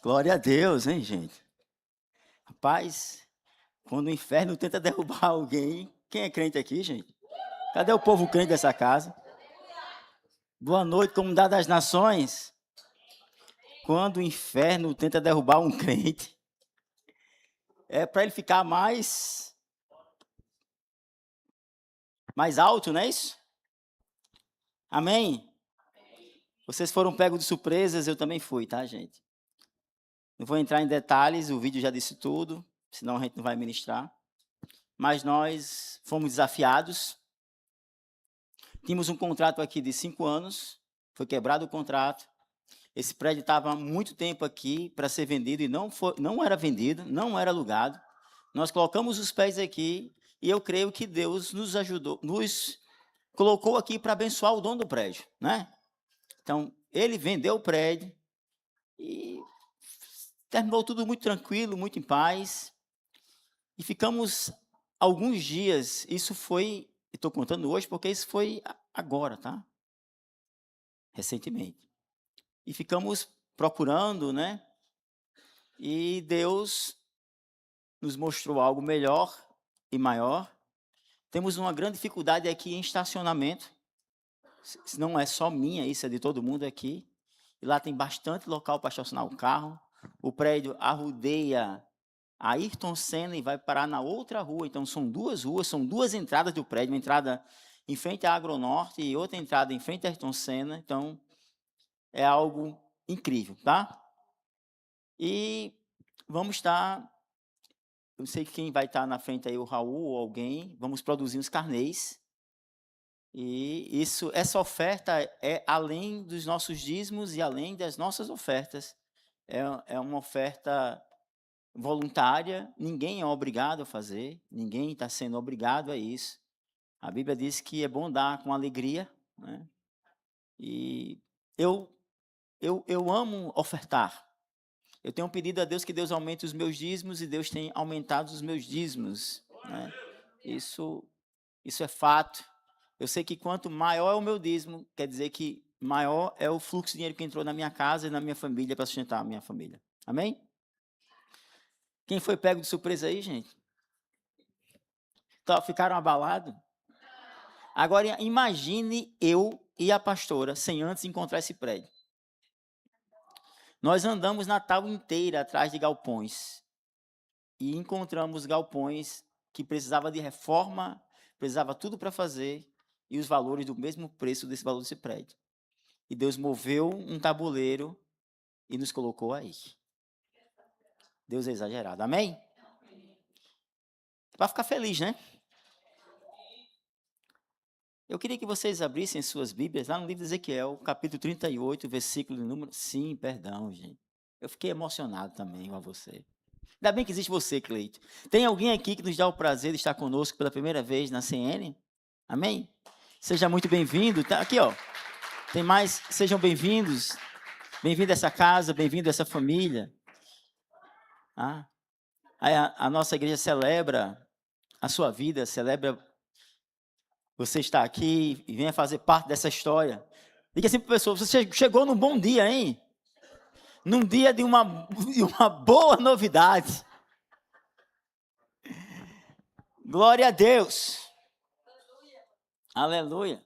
Glória a Deus, hein, gente? Rapaz, quando o inferno tenta derrubar alguém, quem é crente aqui, gente? Cadê o povo crente dessa casa? Boa noite, comunidade das nações. Quando o inferno tenta derrubar um crente, é para ele ficar mais alto, não é isso? Amém? Vocês foram pegos de surpresas, eu também fui, tá, gente? Não vou entrar em detalhes, o vídeo já disse tudo, senão a gente não vai ministrar. Mas nós fomos desafiados. Tínhamos um contrato aqui de 5 anos, foi quebrado o contrato. Esse prédio estava há muito tempo aqui para ser vendido e não era vendido, não era alugado. Nós colocamos os pés aqui e eu creio que Deus nos ajudou, nos colocou aqui para abençoar o dono do prédio, né? Então, ele vendeu o prédio e terminou tudo muito tranquilo, muito em paz. E ficamos alguns dias, isso foi, estou contando hoje porque isso foi agora, tá? Recentemente. E ficamos procurando, né? E Deus nos mostrou algo melhor e maior. Temos uma grande dificuldade aqui em estacionamento. Não é só minha, isso é de todo mundo aqui. E lá tem bastante local para estacionar o carro. O prédio arrodeia a Ayrton Senna e vai parar na outra rua. Então, são duas ruas, são duas entradas do prédio. Uma entrada em frente à Agronorte e outra entrada em frente à Ayrton Senna. Então, é algo incrível, tá? E vamos estar... Eu sei que quem vai estar na frente aí, o Raul ou alguém, vamos produzir uns carnês. E essa oferta é além dos nossos dízimos e além das nossas ofertas. É uma oferta voluntária, ninguém é obrigado a fazer, ninguém está sendo obrigado a isso. A Bíblia diz que é bom dar com alegria, né? E eu amo ofertar. Eu tenho pedido a Deus que Deus aumente os meus dízimos e Deus tem aumentado os meus dízimos, né? Isso é fato. Eu sei que quanto maior é o meu dízimo, quer dizer que maior é o fluxo de dinheiro que entrou na minha casa e na minha família para sustentar a minha família. Amém? Quem foi pego de surpresa aí, gente? Então, ficaram abalados? Agora, imagine eu e a pastora sem antes encontrar esse prédio. Nós andamos Natal inteira atrás de galpões e encontramos galpões que precisava de reforma, precisava tudo para fazer e os valores do mesmo preço desse valor desse prédio. E Deus moveu um tabuleiro e nos colocou aí. Deus é exagerado. Amém? Para ficar feliz, né? Eu queria que vocês abrissem suas Bíblias lá no livro de Ezequiel, capítulo 38, versículo número... Sim, perdão, gente. Eu fiquei emocionado também com você. Ainda bem que existe você, Cleito. Tem alguém aqui que nos dá o prazer de estar conosco pela primeira vez na CN? Amém? Seja muito bem-vindo. Tá aqui, ó. Tem mais? Sejam bem-vindos. Bem-vindo a essa casa, bem-vindo a essa família. A nossa igreja celebra a sua vida, celebra você estar aqui e venha fazer parte dessa história. Diga assim para a pessoa, você chegou num bom dia, hein? Num dia de uma boa novidade. Glória a Deus. Aleluia.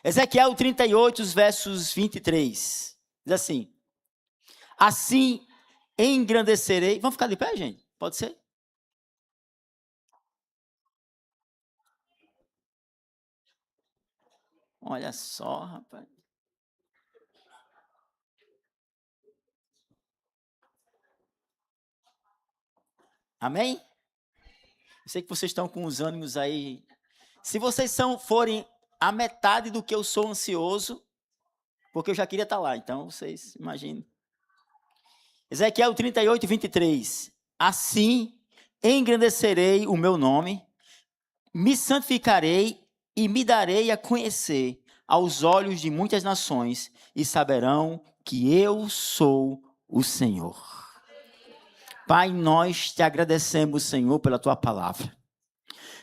Ezequiel 38, os versos 23. Diz assim: assim engrandecerei... Vamos ficar de pé, gente? Pode ser? Olha só, rapaz. Amém? Eu sei que vocês estão com os ânimos aí. Se vocês forem a metade do que eu sou ansioso, porque eu já queria estar lá, então vocês imaginem. Ezequiel 38, 23. Assim engrandecerei o meu nome, me santificarei e me darei a conhecer aos olhos de muitas nações, e saberão que eu sou o Senhor. Pai, nós te agradecemos, Senhor, pela tua palavra.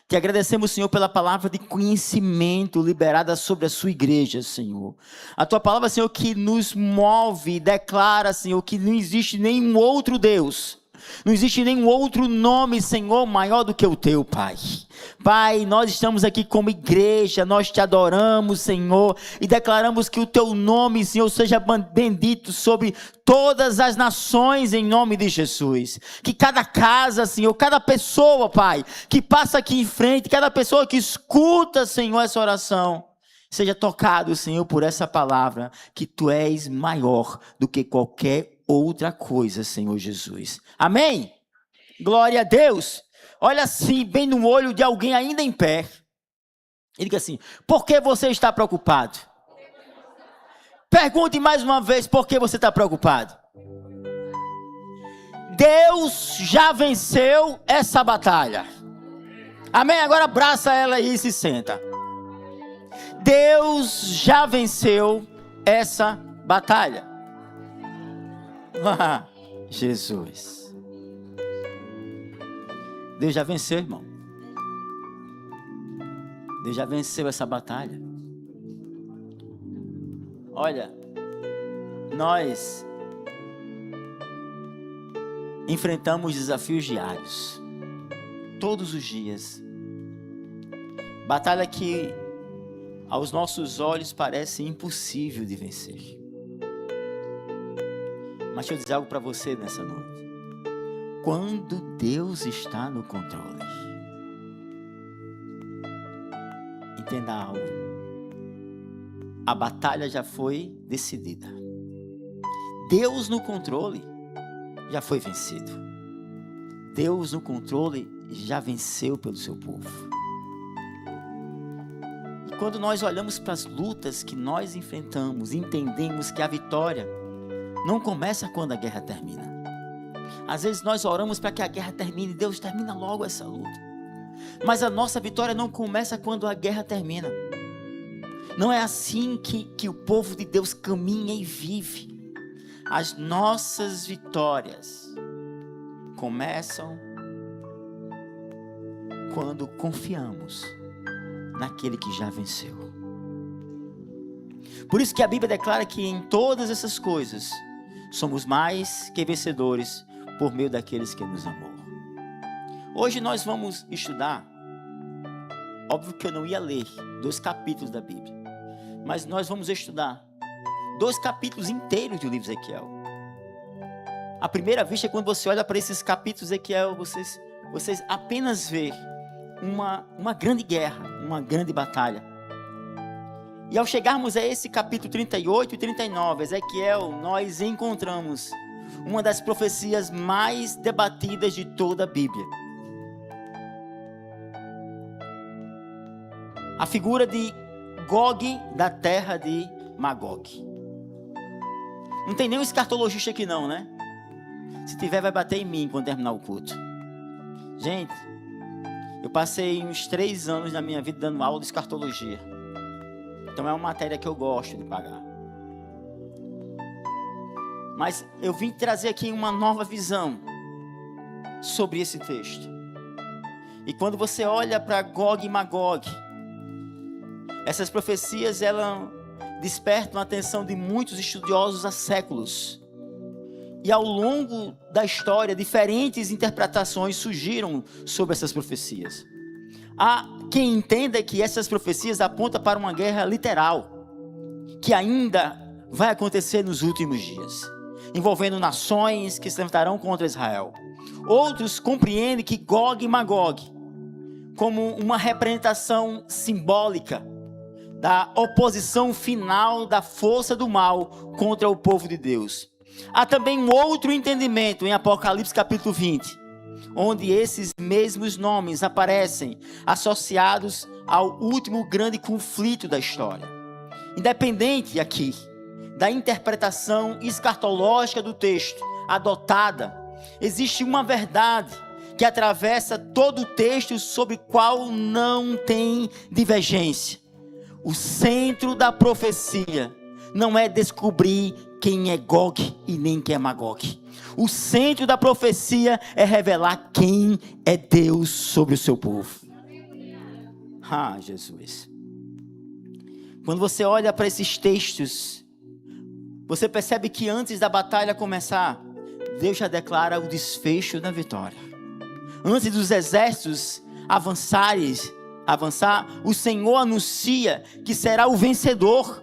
Te agradecemos, Senhor, pela palavra de conhecimento liberada sobre a sua igreja, Senhor. A tua palavra, Senhor, que nos move, declara, Senhor, que não existe nenhum outro Deus. Não existe nenhum outro nome, Senhor, maior do que o teu, Pai. Pai, nós estamos aqui como igreja, nós te adoramos, Senhor, e declaramos que o teu nome, Senhor, seja bendito sobre todas as nações, em nome de Jesus. Que cada casa, Senhor, cada pessoa, Pai, que passa aqui em frente, cada pessoa que escuta, Senhor, essa oração, seja tocado, Senhor, por essa palavra, que tu és maior do que qualquer outra coisa, Senhor Jesus. Amém? Glória a Deus. Olha assim, bem no olho de alguém ainda em pé. E diga assim: por que você está preocupado? Pergunte mais uma vez, por que você está preocupado? Deus já venceu essa batalha. Amém? Agora abraça ela aí e se senta. Deus já venceu essa batalha. Ah, Jesus. Deus já venceu, irmão. Deus já venceu essa batalha. Olha, nós enfrentamos desafios diários, todos os dias. Batalha que aos nossos olhos parece impossível de vencer. Mas deixa eu dizer algo para você nessa noite. Quando Deus está no controle, entenda algo. A batalha já foi decidida. Deus no controle já foi vencido. Deus no controle já venceu pelo seu povo. E quando nós olhamos para as lutas que nós enfrentamos, entendemos que a vitória não começa quando a guerra termina. Às vezes nós oramos para que a guerra termine, Deus termina logo essa luta. Mas a nossa vitória não começa quando a guerra termina. Não é assim que o povo de Deus caminha e vive. As nossas vitórias começam quando confiamos naquele que já venceu. Por isso que a Bíblia declara que em todas essas coisas somos mais que vencedores por meio daqueles que nos amou. Hoje nós vamos estudar, óbvio que eu não ia ler 2 capítulos da Bíblia, mas nós vamos estudar 2 capítulos inteiros do livro de Ezequiel. À primeira vista, quando você olha para esses capítulos de Ezequiel, vocês apenas vê uma grande guerra, uma grande batalha. E ao chegarmos a esse capítulo 38 e 39, Ezequiel, nós encontramos uma das profecias mais debatidas de toda a Bíblia. A figura de Gog da terra de Magog. Não tem nenhum escartologista aqui não, né? Se tiver, vai bater em mim quando terminar o culto. Gente, eu passei uns 3 anos na minha vida dando aula de escartologia. Então é uma matéria que eu gosto de pagar. Mas eu vim trazer aqui uma nova visão sobre esse texto. E quando você olha para Gog e Magog, essas profecias, elas despertam a atenção de muitos estudiosos há séculos. E ao longo da história, diferentes interpretações surgiram sobre essas profecias. Há quem entenda que essas profecias apontam para uma guerra literal, que ainda vai acontecer nos últimos dias, envolvendo nações que se levantarão contra Israel. Outros compreendem que Gog e Magog, como uma representação simbólica da oposição final da força do mal contra o povo de Deus. Há também um outro entendimento em Apocalipse capítulo 20, onde esses mesmos nomes aparecem associados ao último grande conflito da história. Independente aqui da interpretação escatológica do texto adotada, existe uma verdade que atravessa todo o texto sobre o qual não tem divergência. O centro da profecia não é descobrir quem é Gog e nem quem é Magog. O centro da profecia é revelar quem é Deus sobre o seu povo. Ah, Jesus. Quando você olha para esses textos, você percebe que antes da batalha começar, Deus já declara o desfecho da vitória. Antes dos exércitos avançar, o Senhor anuncia que será o vencedor.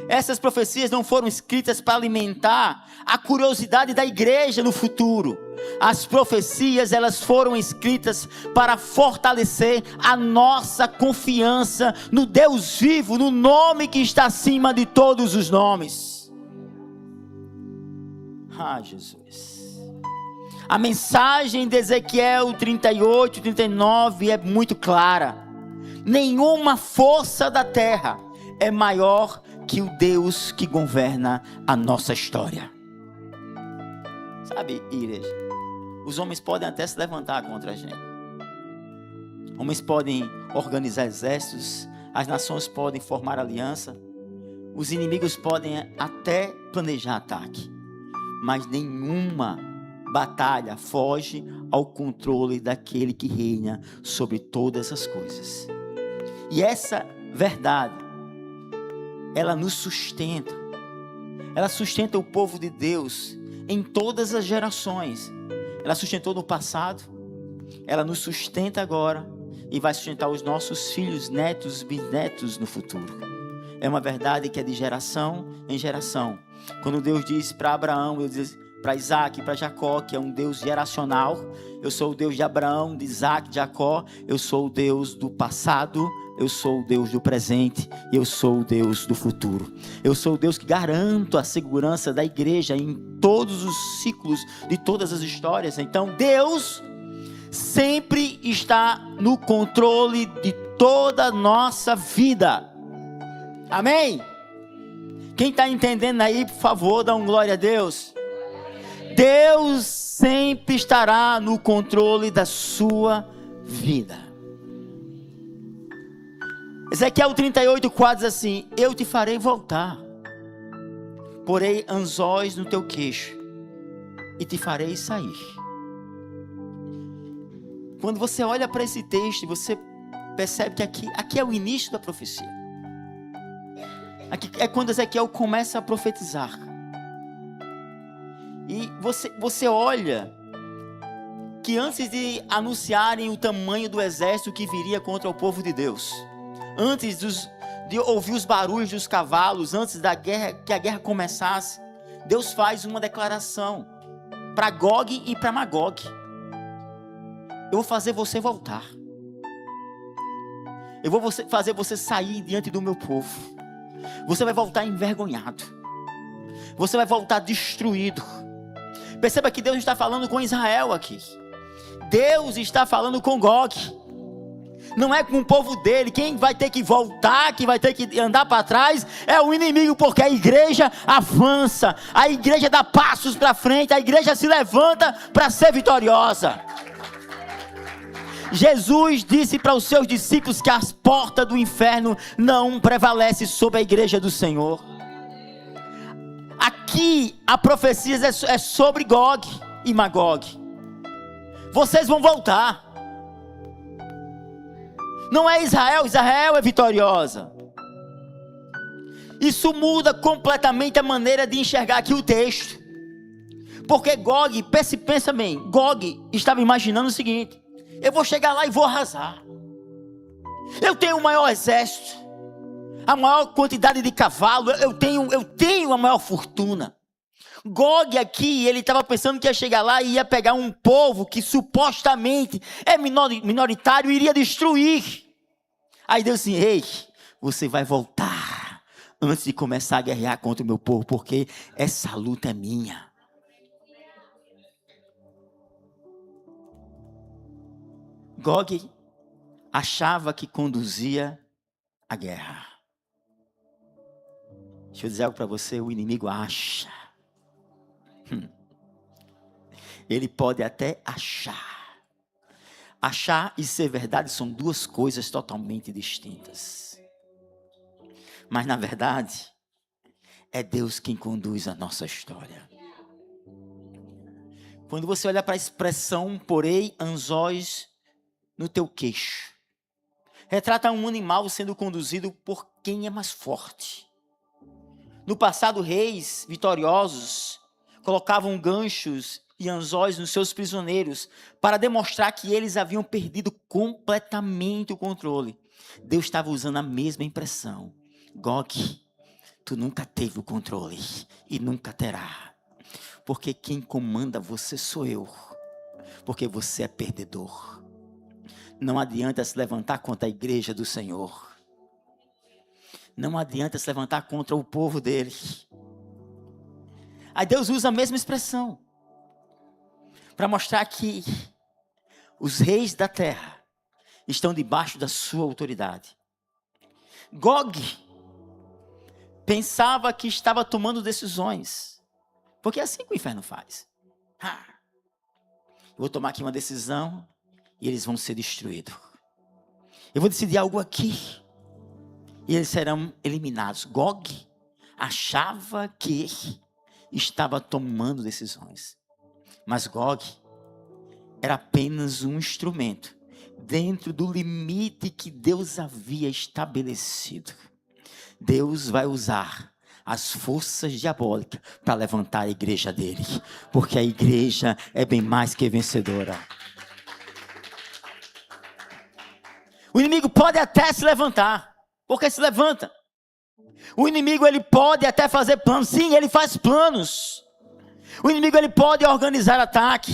Essas profecias não foram escritas para alimentar a curiosidade da igreja no futuro. As profecias, elas foram escritas para fortalecer a nossa confiança no Deus vivo, no nome que está acima de todos os nomes. Ah, Jesus. A mensagem de Ezequiel 38, 39 é muito clara. Nenhuma força da terra é maior que o Deus que governa a nossa história. Sabe, igreja, os homens podem até se levantar contra a gente. Homens podem organizar exércitos, as nações podem formar aliança, os inimigos podem até planejar ataque, mas nenhuma batalha foge ao controle daquele que reina sobre todas as coisas. E essa verdade, ela nos sustenta. Ela sustenta o povo de Deus em todas as gerações. Ela sustentou no passado, ela nos sustenta agora e vai sustentar os nossos filhos, netos, bisnetos no futuro. É uma verdade que é de geração em geração. Quando Deus diz para Abraão, Deus diz para Isaac, para Jacó, que é um Deus geracional. Eu sou o Deus de Abraão, de Isaac, de Jacó. Eu sou o Deus do passado, eu sou o Deus do presente e eu sou o Deus do futuro. Eu sou o Deus que garanto a segurança da igreja em todos os ciclos de todas as histórias. Então Deus sempre está no controle de toda a nossa vida. Amém? Quem está entendendo aí, por favor, dá um glória a Deus. Deus sempre estará no controle da sua vida. Ezequiel 38:4 diz assim: eu te farei voltar, porei anzóis no teu queixo e te farei sair. Quando você olha para esse texto, você percebe que aqui é o início da profecia. Aqui é quando Ezequiel começa a profetizar. E você olha que antes de anunciarem o tamanho do exército que viria contra o povo de Deus, antes de ouvir os barulhos dos cavalos, antes da guerra, que a guerra começasse, Deus faz uma declaração para Gog e para Magog: eu vou fazer você voltar. Eu vou fazer você sair diante do meu povo. Você vai voltar envergonhado. Você vai voltar destruído. Perceba que Deus está falando com Israel aqui. Deus está falando com Gog. Não é com o povo dele. Quem vai ter que voltar, que vai ter que andar para trás, é o inimigo, porque a igreja avança, a igreja dá passos para frente, a igreja se levanta para ser vitoriosa. Jesus disse para os seus discípulos que as portas do inferno não prevalecem sobre a igreja do Senhor. Aqui a profecia é sobre Gog e Magog. Vocês vão voltar. Não é Israel é vitoriosa. Isso muda completamente a maneira de enxergar aqui o texto. Porque Gog, pensa bem, Gog estava imaginando o seguinte: eu vou chegar lá e vou arrasar. Eu tenho o maior exército, a maior quantidade de cavalo, eu tenho a maior fortuna. Gog aqui, ele estava pensando que ia chegar lá e ia pegar um povo que supostamente é minoritário e iria destruir. Aí Deus assim: ei, você vai voltar antes de começar a guerrear contra o meu povo, porque essa luta é minha. Gog achava que conduzia a guerra. Deixa eu dizer algo para você: o inimigo acha. Ele pode até achar. Achar e ser verdade são duas coisas totalmente distintas. Mas na verdade, é Deus quem conduz a nossa história. Quando você olha para a expressão porei anzóis no teu queixo, Retrata um animal sendo conduzido por quem é mais forte. No passado, reis vitoriosos colocavam ganchos e anzóis nos seus prisioneiros para demonstrar que eles haviam perdido completamente o controle. Deus estava usando a mesma impressão. Gog, tu nunca teve o controle e nunca terá. Porque quem comanda você sou eu. Porque você é perdedor. Não adianta se levantar contra a igreja do Senhor. Não adianta se levantar contra o povo dele. Aí Deus usa a mesma expressão para mostrar que os reis da terra estão debaixo da sua autoridade. Gog pensava que estava tomando decisões, porque é assim que o inferno faz. Eu vou tomar aqui uma decisão e eles vão ser destruídos. Eu vou decidir algo aqui e eles serão eliminados. Gog achava que estava tomando decisões, mas Gog era apenas um instrumento dentro do limite que Deus havia estabelecido. Deus vai usar as forças diabólicas para levantar a igreja dele, porque a igreja é bem mais que vencedora. O inimigo pode até se levantar, porque se levanta. O inimigo ele pode até fazer planos, sim, ele faz planos. O inimigo ele pode organizar ataque,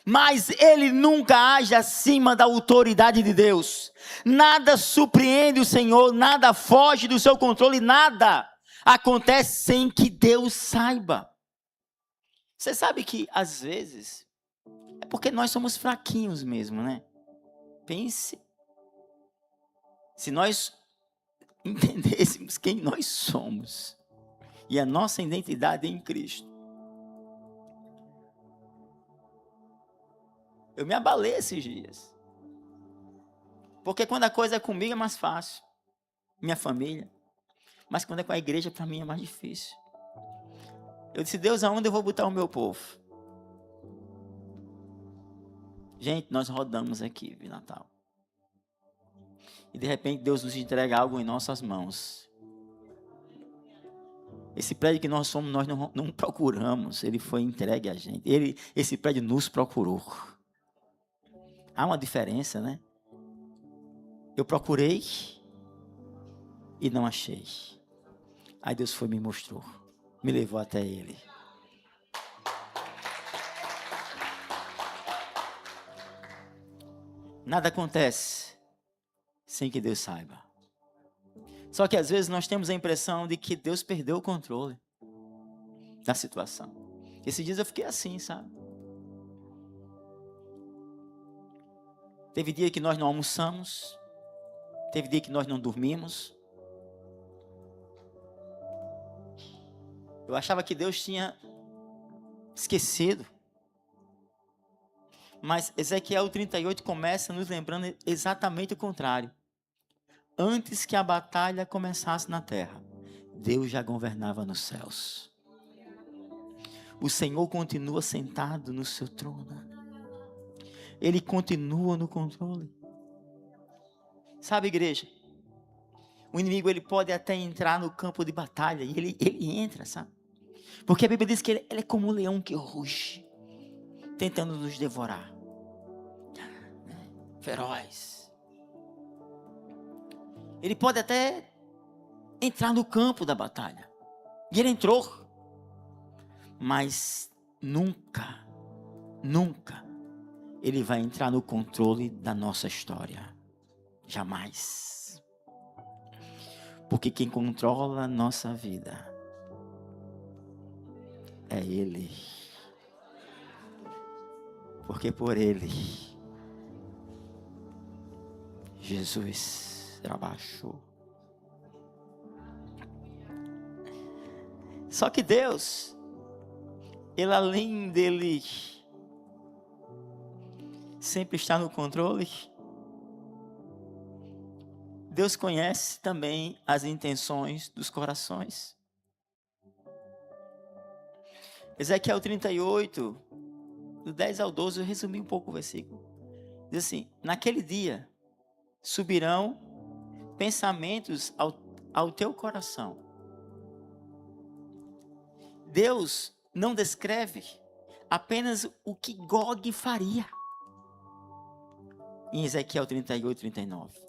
mas ele nunca age acima da autoridade de Deus. Nada surpreende o Senhor, nada foge do seu controle, nada acontece sem que Deus saiba. Você sabe que às vezes é porque nós somos fraquinhos mesmo, né? Pense, se nós entendêssemos quem nós somos e a nossa identidade em Cristo. Eu me abalei esses dias. Porque quando a coisa é comigo é mais fácil. Minha família. Mas quando é com a igreja, para mim é mais difícil. Eu disse, Deus, aonde eu vou botar o meu povo? Gente, nós rodamos aqui, de Natal. E de repente Deus nos entrega algo em nossas mãos. Esse prédio que nós somos, nós não procuramos. Ele foi entregue a gente. Esse prédio nos procurou. Há uma diferença, né? Eu procurei e não achei. Aí Deus foi e me mostrou. Me levou até Ele. Nada acontece sem que Deus saiba. Só que às vezes nós temos a impressão de que Deus perdeu o controle da situação. Esses dias eu fiquei assim, sabe? Teve dia que nós não almoçamos. Teve dia que nós não dormimos. Eu achava que Deus tinha esquecido. Mas Ezequiel 38 começa nos lembrando exatamente o contrário. Antes que a batalha começasse na terra, Deus já governava nos céus. O Senhor continua sentado no seu trono. Ele continua no controle. Sabe, igreja? O inimigo ele pode até entrar no campo de batalha. E ele entra, sabe? Porque a Bíblia diz que ele é como um leão que ruge, tentando nos devorar. Feroz. Ele pode até entrar no campo da batalha. E ele entrou. Mas nunca ele vai entrar no controle da nossa história. Jamais. Porque quem controla a nossa vida é Ele. Porque por Ele, Jesus trabalhou. Só que Deus, Ele além dele sempre estar no controle, Deus conhece também as intenções dos corações. Ezequiel 38, do 10 ao 12, eu resumi um pouco o versículo. Diz assim, naquele dia subirão pensamentos ao teu coração. Deus não descreve apenas o que Gog faria. Em Ezequiel 38, 39.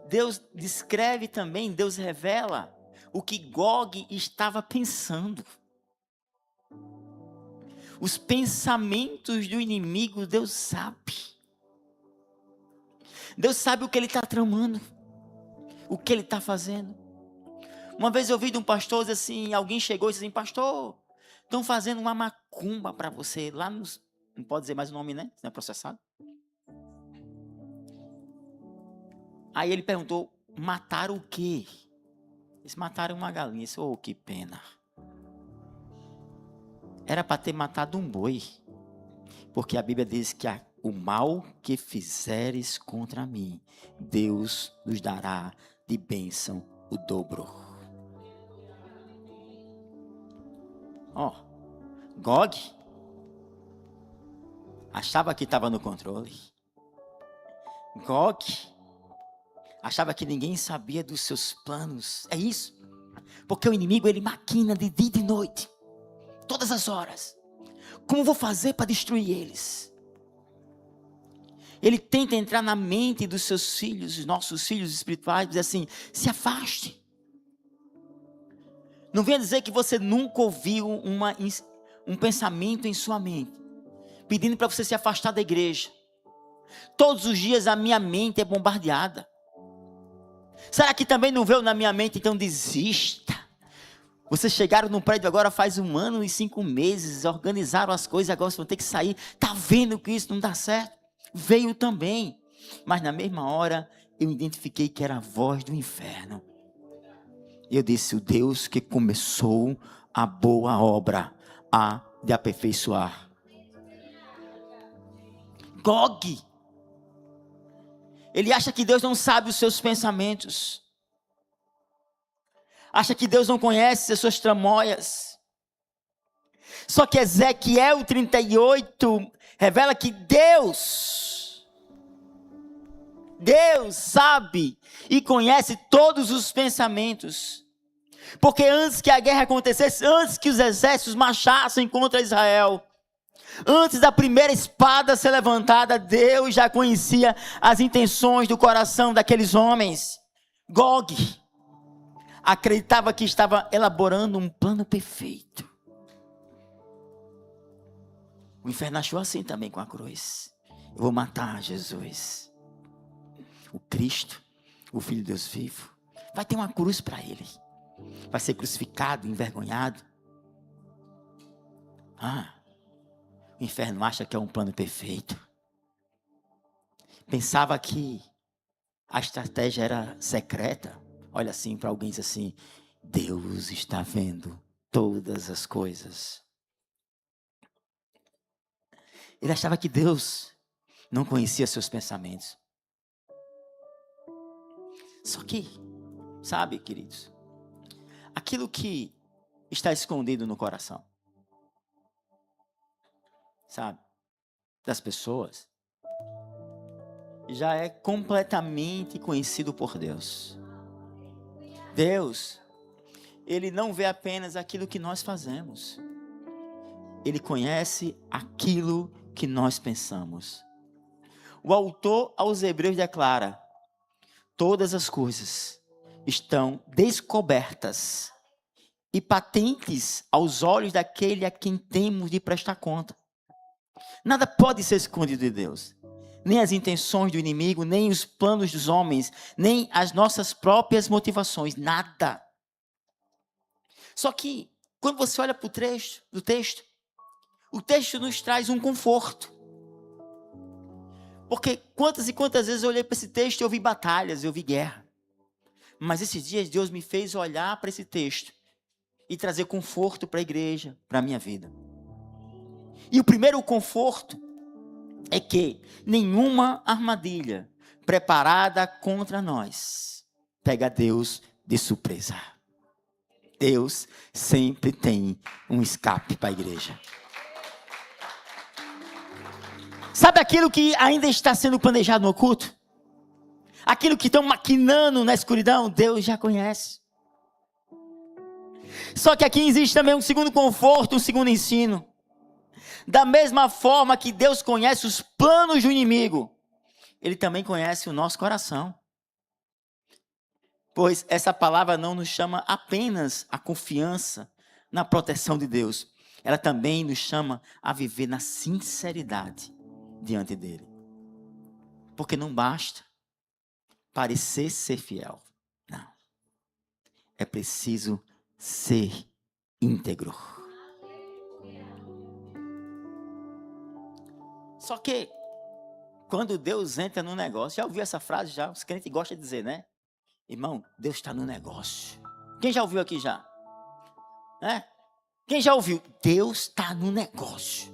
Deus descreve também, Deus revela o que Gog estava pensando. Os pensamentos do inimigo, Deus sabe. Deus sabe o que ele está tramando, o que ele está fazendo. Uma vez eu ouvi de um pastor dizer assim, alguém chegou e disse assim, pastor, estão fazendo uma macumba para você, lá nos, não pode dizer mais o nome, né? Não é processado. Aí ele perguntou, mataram o quê? Eles mataram uma galinha. Disse, oh, que pena. Era para ter matado um boi. Porque a Bíblia diz que o mal que fizeres contra mim, Deus nos dará de bênção o dobro. Ó, Gog achava que estava no controle. Gog achava que ninguém sabia dos seus planos. É isso. Porque o inimigo, ele maquina de dia e de noite. Todas as horas. Como vou fazer para destruir eles? Ele tenta entrar na mente dos seus filhos, os nossos filhos espirituais, dizer assim, se afaste. Não venha dizer que você nunca ouviu um pensamento em sua mente, pedindo para você se afastar da igreja. Todos os dias a minha mente é bombardeada. Será que também não veio na minha mente, então desista? Vocês chegaram no prédio agora faz 1 ano e 5 meses, organizaram as coisas, agora vocês vão ter que sair. Está vendo que isso não dá certo? Veio também. Mas na mesma hora, eu identifiquei que era a voz do inferno. E eu disse, o Deus que começou a boa obra, há de aperfeiçoar. Gog. Ele acha que Deus não sabe os seus pensamentos. Acha que Deus não conhece as suas tramóias. Só que Ezequiel 38 revela que Deus sabe e conhece todos os pensamentos. Porque antes que a guerra acontecesse, antes que os exércitos marchassem contra Israel, antes da primeira espada ser levantada, Deus já conhecia as intenções do coração daqueles homens. Gog acreditava que estava elaborando um plano perfeito. O inferno achou assim também com a cruz. Eu vou matar Jesus, o Cristo, o Filho de Deus vivo. Vai ter uma cruz para ele. Vai ser crucificado, envergonhado. O inferno acha que é um plano perfeito. Pensava que a estratégia era secreta. Olha assim para alguém e diz assim, Deus está vendo todas as coisas. Ele achava que Deus não conhecia seus pensamentos. Só que, sabe, queridos, aquilo que está escondido no coração, sabe, das pessoas, já é completamente conhecido por Deus. Deus, Ele não vê apenas aquilo que nós fazemos. Ele conhece aquilo que nós pensamos. O autor aos Hebreus declara, todas as coisas estão descobertas e patentes aos olhos daquele a quem temos de prestar conta. Nada pode ser escondido de Deus. Nem as intenções do inimigo, nem os planos dos homens, nem as nossas próprias motivações, nada. Só que, quando você olha para o texto, o texto nos traz um conforto. Porque quantas e quantas vezes eu olhei para esse texto e eu vi batalhas, eu vi guerra. Mas esses dias Deus me fez olhar para esse texto e trazer conforto para a igreja, para a minha vida. E o primeiro conforto é que nenhuma armadilha preparada contra nós pega Deus de surpresa. Deus sempre tem um escape para a igreja. Sabe aquilo que ainda está sendo planejado no oculto? Aquilo que estão maquinando na escuridão, Deus já conhece. Só que aqui existe também um segundo conforto, um segundo ensino. Da mesma forma que Deus conhece os planos do inimigo, Ele também conhece o nosso coração. Pois essa palavra não nos chama apenas a confiança na proteção de Deus. Ela também nos chama a viver na sinceridade diante dEle. Porque não basta parecer ser fiel. Não. É preciso ser íntegro. Só que quando Deus entra no negócio, já ouviu essa frase já? Os crentes gostam de dizer, né? Irmão, Deus está no negócio. Quem já ouviu aqui já? Quem já ouviu? Deus está no negócio.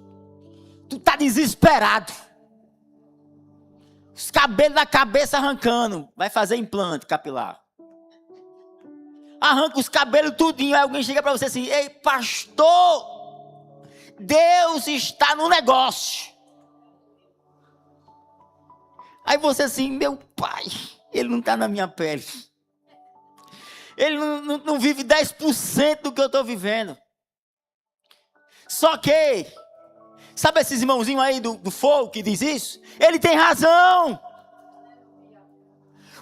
Tu está desesperado. Os cabelos da cabeça arrancando. Vai fazer implante capilar. Arranca os cabelos tudinho. Aí alguém chega para você assim: ei, pastor, Deus está no negócio. Aí você assim: meu pai, Ele não está na minha pele. Ele não vive 10% do que eu estou vivendo. Só que, sabe esses irmãozinhos aí do fogo que diz isso? Ele tem razão.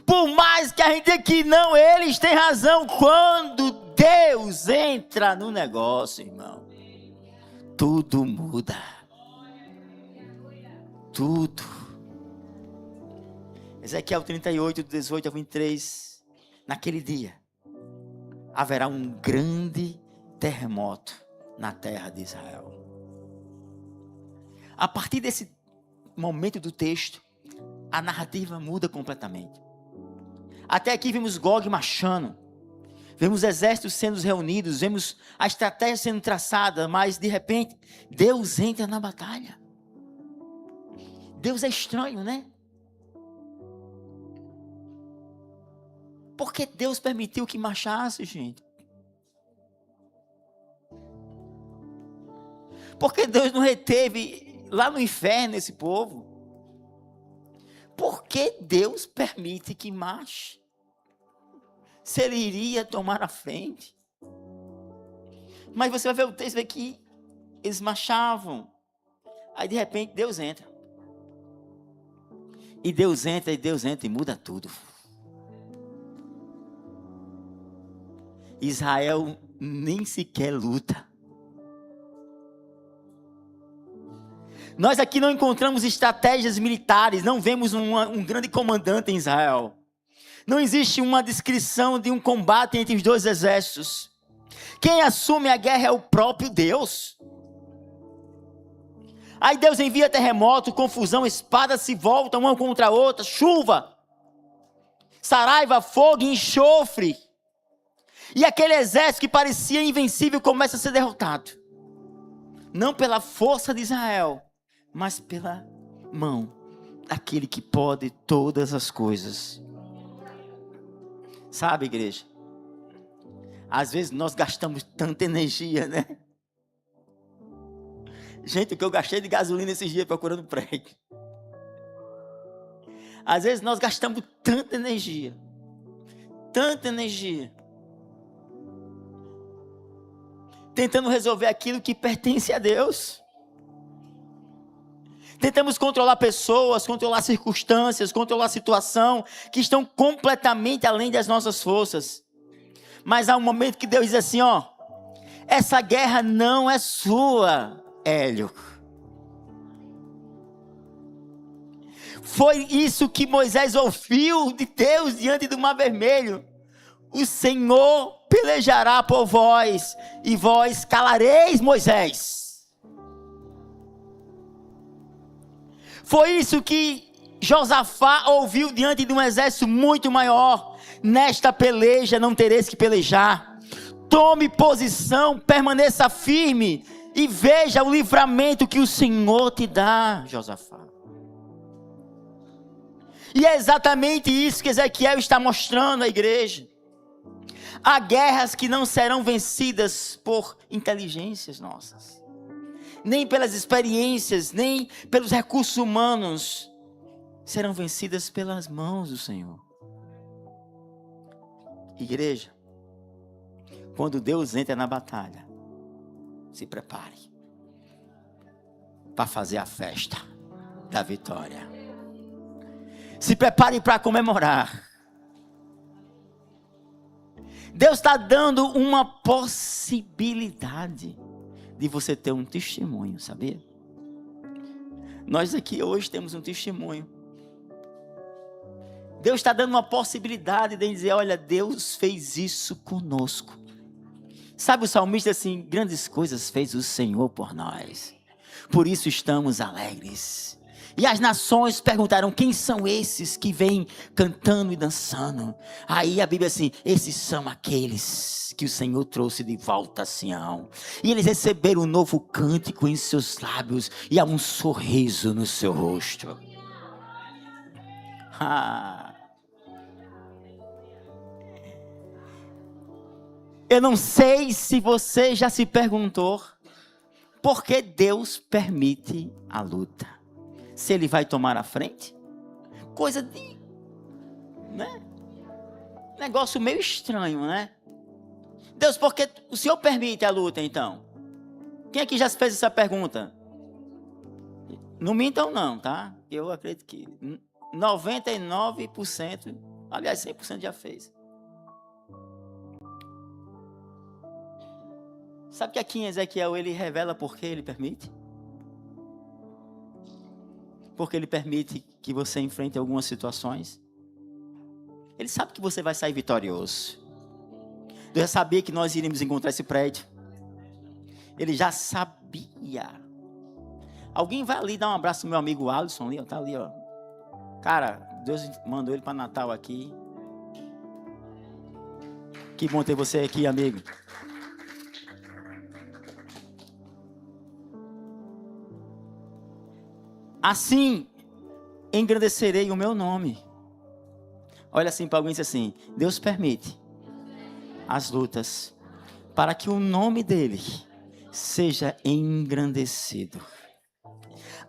Por mais que a gente diga que não, eles têm razão. Quando Deus entra no negócio, irmão, tudo muda. Tudo. Ezequiel 38, 18 a 23. Naquele dia, haverá um grande terremoto na terra de Israel. A partir desse momento do texto, a narrativa muda completamente. Até aqui vimos Gog marchando, vemos exércitos sendo reunidos, vemos a estratégia sendo traçada, mas de repente, Deus entra na batalha. Deus é estranho, né? Por que Deus permitiu que marchasse, gente? Por que Deus não reteve lá no inferno esse povo? Por que Deus permite que marche? Se Ele iria tomar a frente. Mas você vai ver o texto aqui, eles marchavam. Aí de repente Deus entra. E Deus entra e muda tudo. Israel nem sequer luta. Nós aqui não encontramos estratégias militares, não vemos um grande comandante em Israel. Não existe uma descrição de um combate entre os dois exércitos. Quem assume a guerra é o próprio Deus. Aí Deus envia terremoto, confusão, espadas se voltam uma contra a outra, chuva, saraiva, fogo e enxofre. E aquele exército que parecia invencível começa a ser derrotado. Não pela força de Israel, mas pela mão daquele que pode todas as coisas. Sabe, igreja? Às vezes nós gastamos tanta energia, né? Gente, o que eu gastei de gasolina esses dias procurando prédio. Às vezes nós gastamos tanta energia. Tentando resolver aquilo que pertence a Deus. Tentamos controlar pessoas, controlar circunstâncias, controlar a situação, que estão completamente além das nossas forças. Mas há um momento que Deus diz assim, ó, essa guerra não é sua, Hélio. Foi isso que Moisés ouviu de Deus diante do Mar Vermelho. O Senhor pelejará por vós, e vós calareis Moisés. Foi isso que Josafá ouviu diante de um exército muito maior. Nesta peleja não tereis que pelejar. Tome posição, permaneça firme e veja o livramento que o Senhor te dá, Josafá. E é exatamente isso que Ezequiel está mostrando à igreja. Há guerras que não serão vencidas por inteligências nossas, nem pelas experiências, nem pelos recursos humanos, serão vencidas pelas mãos do Senhor. Igreja, quando Deus entra na batalha, se prepare para fazer a festa da vitória. Se prepare para comemorar. Deus está dando uma possibilidade de você ter um testemunho, sabia? Nós aqui hoje temos um testemunho. Deus está dando uma possibilidade de dizer, olha, Deus fez isso conosco. Sabe o salmista assim, grandes coisas fez o Senhor por nós. Por isso estamos alegres. E as nações perguntaram, quem são esses que vêm cantando e dançando? Aí a Bíblia assim, esses são aqueles que o Senhor trouxe de volta a Sião. E eles receberam um novo cântico em seus lábios e há um sorriso no seu rosto. Eu não sei se você já se perguntou por que Deus permite a luta. Se Ele vai tomar a frente? Coisa de... né? Negócio meio estranho, né? Deus, por que o Senhor permite a luta então? Quem aqui já fez essa pergunta? Não mintam não, tá? Eu acredito que 99%, aliás 100% já fez. Sabe que aqui em Ezequiel ele revela por que ele permite? Porque ele permite que você enfrente algumas situações. Ele sabe que você vai sair vitorioso. Deus já sabia que nós iríamos encontrar esse prédio. Ele já sabia. Alguém vai ali dar um abraço no meu amigo Alisson ali, ó, tá ali, ó. Cara, Deus mandou ele para Natal aqui. Que bom ter você aqui, amigo. Assim, engrandecerei o meu nome. Olha assim para alguém e diz assim, Deus permite as lutas para que o nome dele seja engrandecido.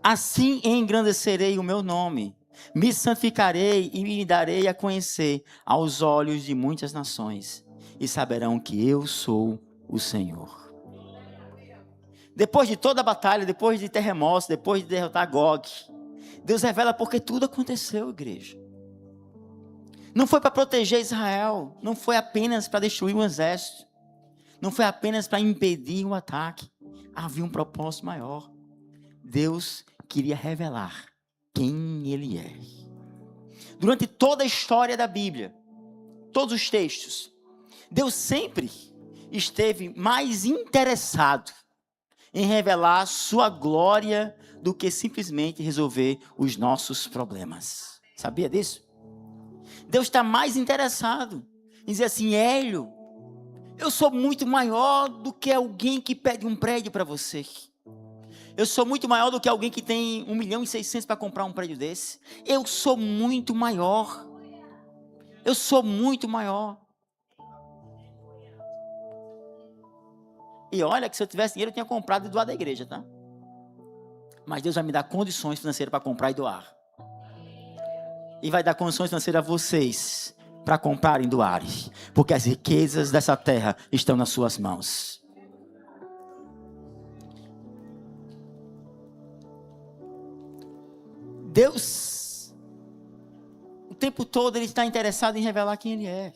Assim engrandecerei o meu nome, me santificarei e me darei a conhecer aos olhos de muitas nações, e saberão que eu sou o Senhor. Depois de toda a batalha, depois de terremotos, depois de derrotar Gog, Deus revela porque tudo aconteceu, igreja. Não foi para proteger Israel, não foi apenas para destruir um exército, não foi apenas para impedir um ataque. Havia um propósito maior. Deus queria revelar quem Ele é. Durante toda a história da Bíblia, todos os textos, Deus sempre esteve mais interessado em revelar sua glória do que simplesmente resolver os nossos problemas. Sabia disso? Deus está mais interessado em dizer assim, Hélio, eu sou muito maior do que alguém que pede um prédio para você. Eu sou muito maior do que alguém que tem 1.600.000 para comprar um prédio desse. Eu sou muito maior. Eu sou muito maior. E olha que se eu tivesse dinheiro eu tinha comprado e doado da igreja, tá? Mas Deus vai me dar condições financeiras para comprar e doar. E vai dar condições financeiras a vocês para comprarem e doarem. Porque as riquezas dessa terra estão nas suas mãos. Deus, o tempo todo Ele está interessado em revelar quem Ele é.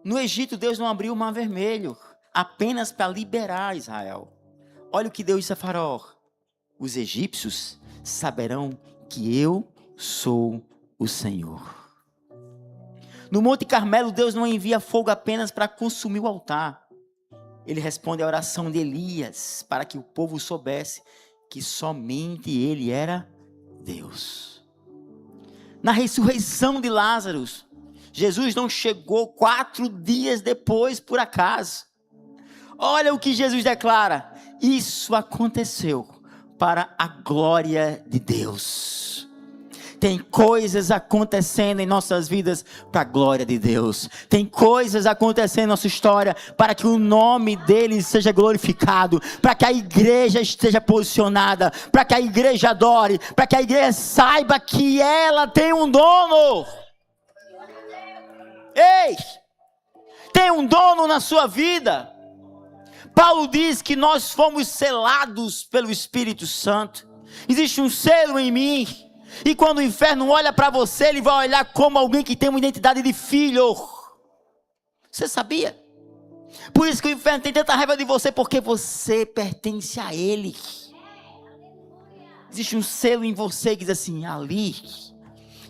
No Egito, Deus não abriu o Mar Vermelho apenas para liberar Israel. Olha o que Deus disse a Faraó. Os egípcios saberão que eu sou o Senhor. No Monte Carmelo, Deus não envia fogo apenas para consumir o altar. Ele responde à oração de Elias para que o povo soubesse que somente Ele era Deus. Na ressurreição de Lázaro, Jesus não chegou 4 dias depois por acaso. Olha o que Jesus declara. Isso aconteceu para a glória de Deus. Tem coisas acontecendo em nossas vidas para a glória de Deus. Tem coisas acontecendo em nossa história para que o nome dele seja glorificado, para que a igreja esteja posicionada, para que a igreja adore, para que a igreja saiba que ela tem um dono. Ei, tem um dono na sua vida. Paulo diz que nós fomos selados pelo Espírito Santo. Existe um selo em mim. E quando o inferno olha para você, ele vai olhar como alguém que tem uma identidade de filho. Você sabia? Por isso que o inferno tem tanta raiva de você, porque você pertence a ele. Existe um selo em você que diz assim: ali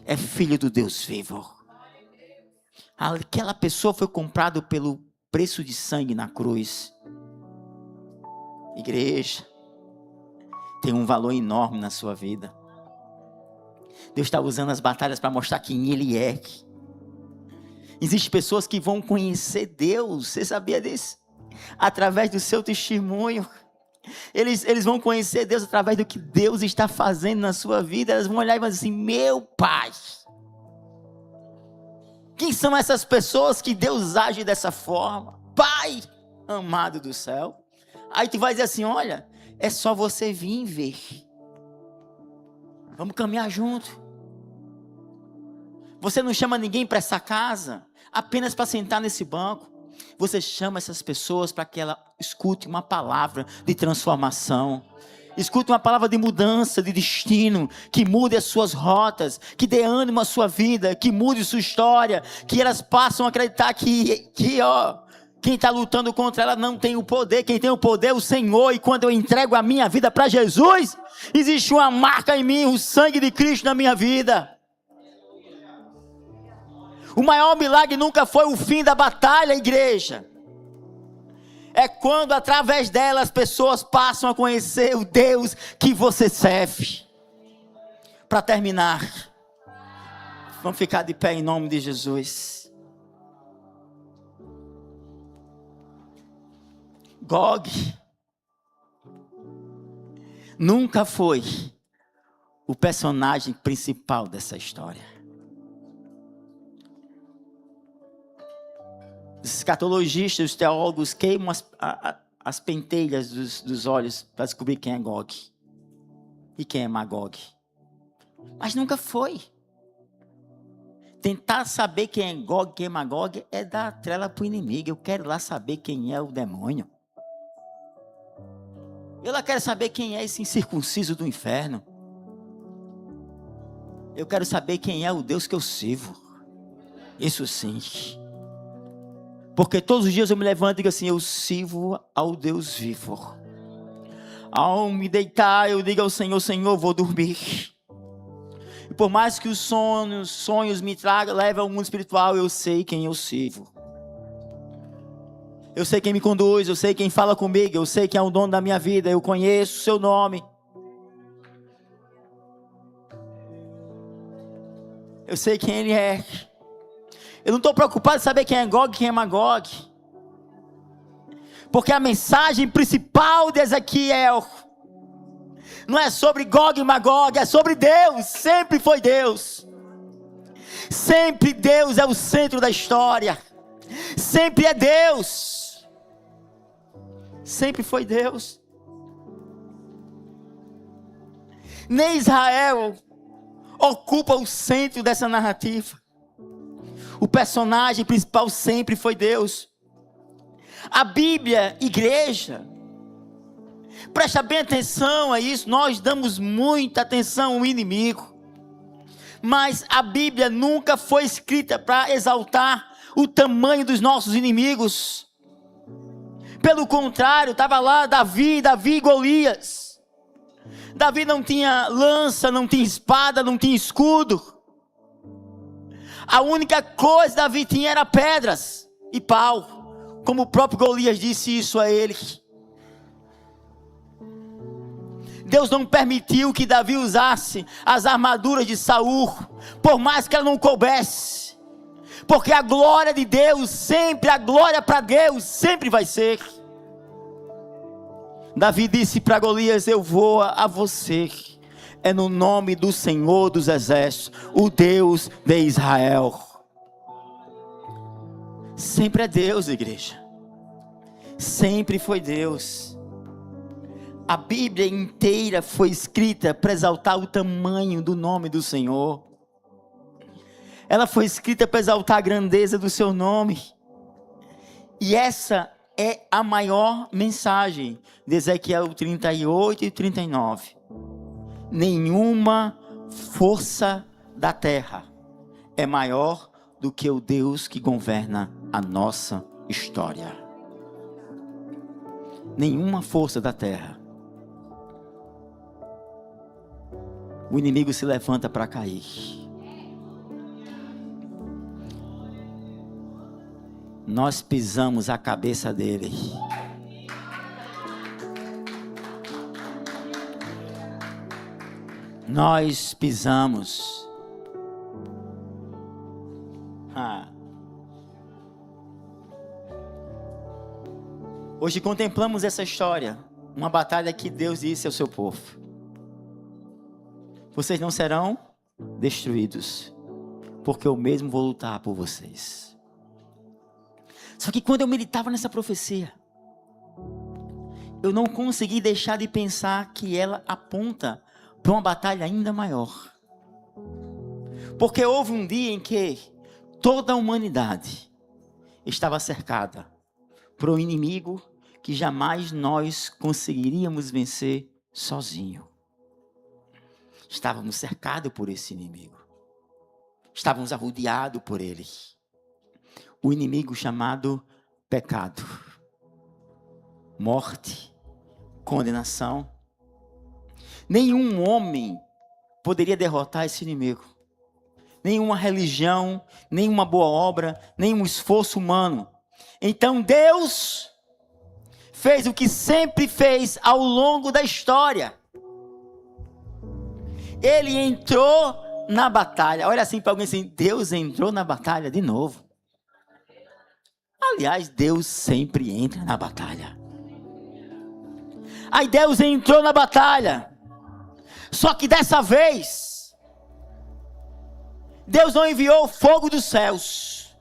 é filho do Deus vivo. Aquela pessoa foi comprada pelo preço de sangue na cruz. Igreja, tem um valor enorme na sua vida. Deus está usando as batalhas para mostrar quem Ele é. Existem pessoas que vão conhecer Deus, você sabia disso? Através do seu testemunho. Eles vão conhecer Deus através do que Deus está fazendo na sua vida. Elas vão olhar e vão dizer assim: meu Pai. Quem são essas pessoas que Deus age dessa forma? Pai amado do céu. Aí tu vai dizer assim: olha, é só você vir ver. Vamos caminhar junto. Você não chama ninguém para essa casa apenas para sentar nesse banco. Você chama essas pessoas para que ela escute uma palavra de transformação. Escute uma palavra de mudança, de destino, que mude as suas rotas, que dê ânimo à sua vida, que mude sua história, que elas passem a acreditar que quem está lutando contra ela não tem o poder. Quem tem o poder é o Senhor. E quando eu entrego a minha vida para Jesus, existe uma marca em mim, o sangue de Cristo na minha vida. O maior milagre nunca foi o fim da batalha, igreja. É quando através dela as pessoas passam a conhecer o Deus que você serve. Para terminar, vamos ficar de pé em nome de Jesus. Gog nunca foi o personagem principal dessa história. Os escatologistas, os teólogos queimam as pentelhas dos olhos para descobrir quem é Gog e quem é Magog. Mas nunca foi. Tentar saber quem é Gog e quem é Magog é dar trela para o inimigo. Eu quero lá saber quem é o demônio. Eu lá quero saber quem é esse incircunciso do inferno. Eu quero saber quem é o Deus que eu sirvo. Isso sim. Porque todos os dias eu me levanto e digo assim: eu sirvo ao Deus vivo. Ao me deitar, eu digo ao Senhor: Senhor, vou dormir. E por mais que os sonhos me tragam, levem ao mundo espiritual, eu sei quem eu sirvo. Eu sei quem me conduz, eu sei quem fala comigo, eu sei quem é o dono da minha vida, eu conheço o seu nome. Eu sei quem ele é. Eu não estou preocupado em saber quem é Gog e quem é Magog. Porque a mensagem principal de Ezequiel não é sobre Gog e Magog, é sobre Deus. Sempre foi Deus. Sempre Deus é o centro da história. Sempre é Deus. Sempre foi Deus. Nem Israel ocupa o centro dessa narrativa. O personagem principal sempre foi Deus. A Bíblia, igreja, presta bem atenção a isso. Nós damos muita atenção ao inimigo. Mas a Bíblia nunca foi escrita para exaltar o tamanho dos nossos inimigos. Pelo contrário, estava lá Davi e Golias. Davi não tinha lança, não tinha espada, não tinha escudo. A única coisa que Davi tinha era pedras e pau. Como o próprio Golias disse isso a ele. Deus não permitiu que Davi usasse as armaduras de Saul, por mais que ela não coubesse. Porque a glória de Deus, sempre, a glória para Deus, sempre vai ser. Davi disse para Golias: eu vou a você, é no nome do Senhor dos Exércitos, o Deus de Israel. Sempre é Deus, igreja. Sempre foi Deus. A Bíblia inteira foi escrita para exaltar o tamanho do nome do Senhor. Ela foi escrita para exaltar a grandeza do seu nome. E essa é a maior mensagem de Ezequiel 38 e 39. Nenhuma força da terra é maior do que o Deus que governa a nossa história. Nenhuma força da terra. O inimigo se levanta para cair. Nós pisamos a cabeça dele. Nós pisamos. Hoje contemplamos essa história. Uma batalha que Deus disse ao seu povo: vocês não serão destruídos, porque eu mesmo vou lutar por vocês. Só que quando eu meditava nessa profecia, eu não consegui deixar de pensar que ela aponta para uma batalha ainda maior. Porque houve um dia em que toda a humanidade estava cercada por um inimigo que jamais nós conseguiríamos vencer sozinho. Estávamos cercados por esse inimigo. Estávamos arrodeados por ele. O inimigo chamado pecado, morte, condenação. Nenhum homem poderia derrotar esse inimigo. Nenhuma religião, nenhuma boa obra, nenhum esforço humano. Então Deus fez o que sempre fez ao longo da história. Ele entrou na batalha. Olha assim para alguém assim: Deus entrou na batalha de novo. Aliás, Deus sempre entra na batalha. Aí Deus entrou na batalha. Só que dessa vez, Deus não enviou o fogo dos céus.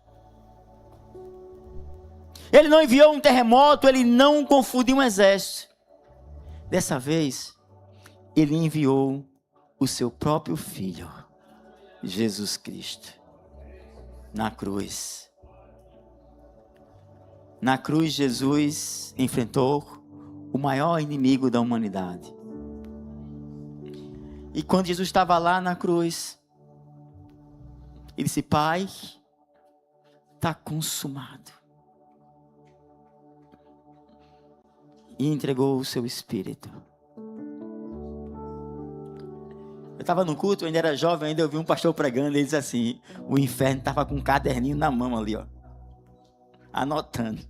Ele não enviou um terremoto, ele não confundiu um exército. Dessa vez, ele enviou o seu próprio Filho, Jesus Cristo, na cruz. Na cruz, Jesus enfrentou o maior inimigo da humanidade. E quando Jesus estava lá na cruz, ele disse: Pai, está consumado. E entregou o seu Espírito. Eu estava no culto, eu ainda era jovem, ainda eu vi um pastor pregando, ele disse assim: o inferno estava com um caderninho na mão ali, ó, anotando.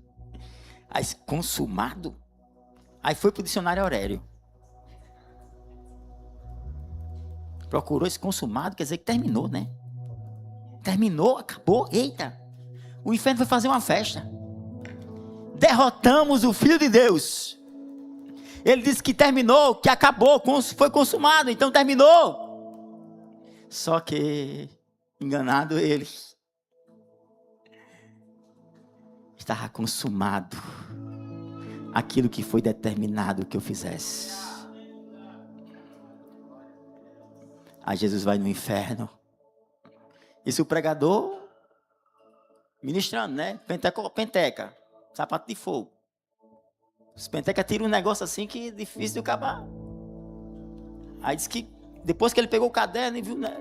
Aí, consumado? Aí foi para o dicionário Aurélio. Procurou esse consumado, quer dizer que terminou, né? Terminou, acabou, eita. O inferno foi fazer uma festa. Derrotamos o Filho de Deus. Ele disse que terminou, que acabou, foi consumado, então terminou. Só que, enganado ele, estava consumado aquilo que foi determinado que eu fizesse. Aí Jesus vai no inferno. E se o pregador ministrando, né? Penteca, sapato de fogo. Os penteca tiram um negócio assim que é difícil de acabar. Aí diz que depois que ele pegou o caderno e viu, né?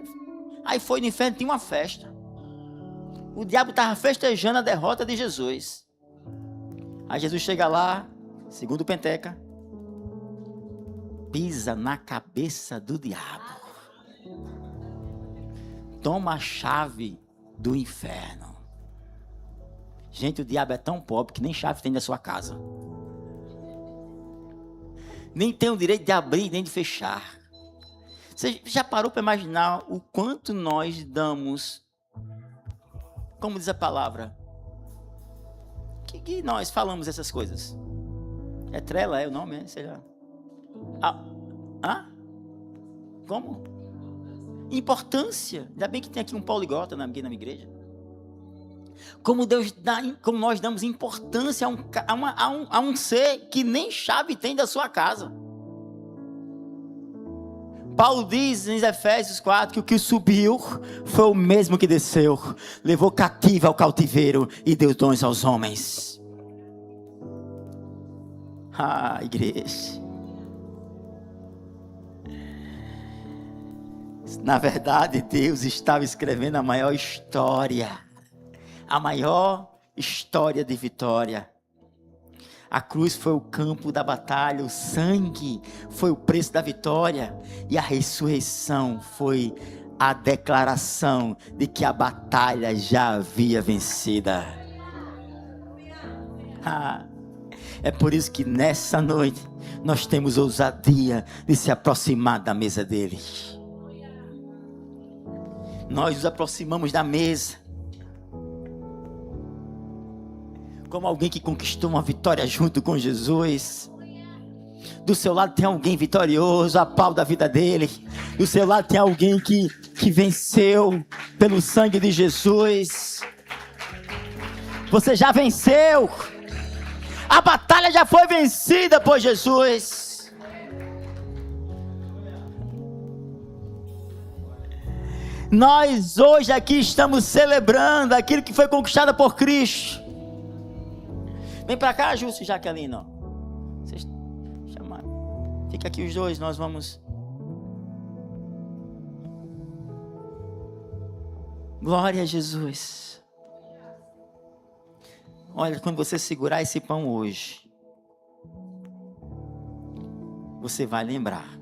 Aí foi no inferno, tinha uma festa. O diabo estava festejando a derrota de Jesus. Aí Jesus chega lá, segundo o penteca, pisa na cabeça do diabo. Toma a chave do inferno. Gente, o diabo é tão pobre que nem chave tem na sua casa. Nem tem o direito de abrir nem de fechar. Você já parou para imaginar o quanto nós damos, como diz a palavra, que nós falamos essas coisas? É trela, é o nome, sei lá. Como? Importância. Ainda bem que tem aqui um poliglota aqui na minha igreja. Como nós damos importância a um ser que nem chave tem da sua casa. Paulo diz em Efésios 4 que o que subiu foi o mesmo que desceu, levou cativo ao cativeiro e deu dons aos homens. Ah, igreja. Na verdade, Deus estava escrevendo a maior história de vitória. A cruz foi o campo da batalha, o sangue foi o preço da vitória, e a ressurreição foi a declaração de que a batalha já havia vencida. É por isso que nessa noite nós temos ousadia de se aproximar da mesa dele. Nós nos aproximamos da mesa como alguém que conquistou uma vitória junto com Jesus. Do seu lado tem alguém vitorioso, a pau da vida dele. Do seu lado tem alguém que venceu pelo sangue de Jesus. Você já venceu. A batalha já foi vencida por Jesus. Nós hoje aqui estamos celebrando aquilo que foi conquistado por Cristo. Vem pra cá, Júcio e Jaqueline. Vocês chamaram. Fica aqui os dois, nós vamos. Glória a Jesus. Olha, quando você segurar esse pão hoje, você vai lembrar.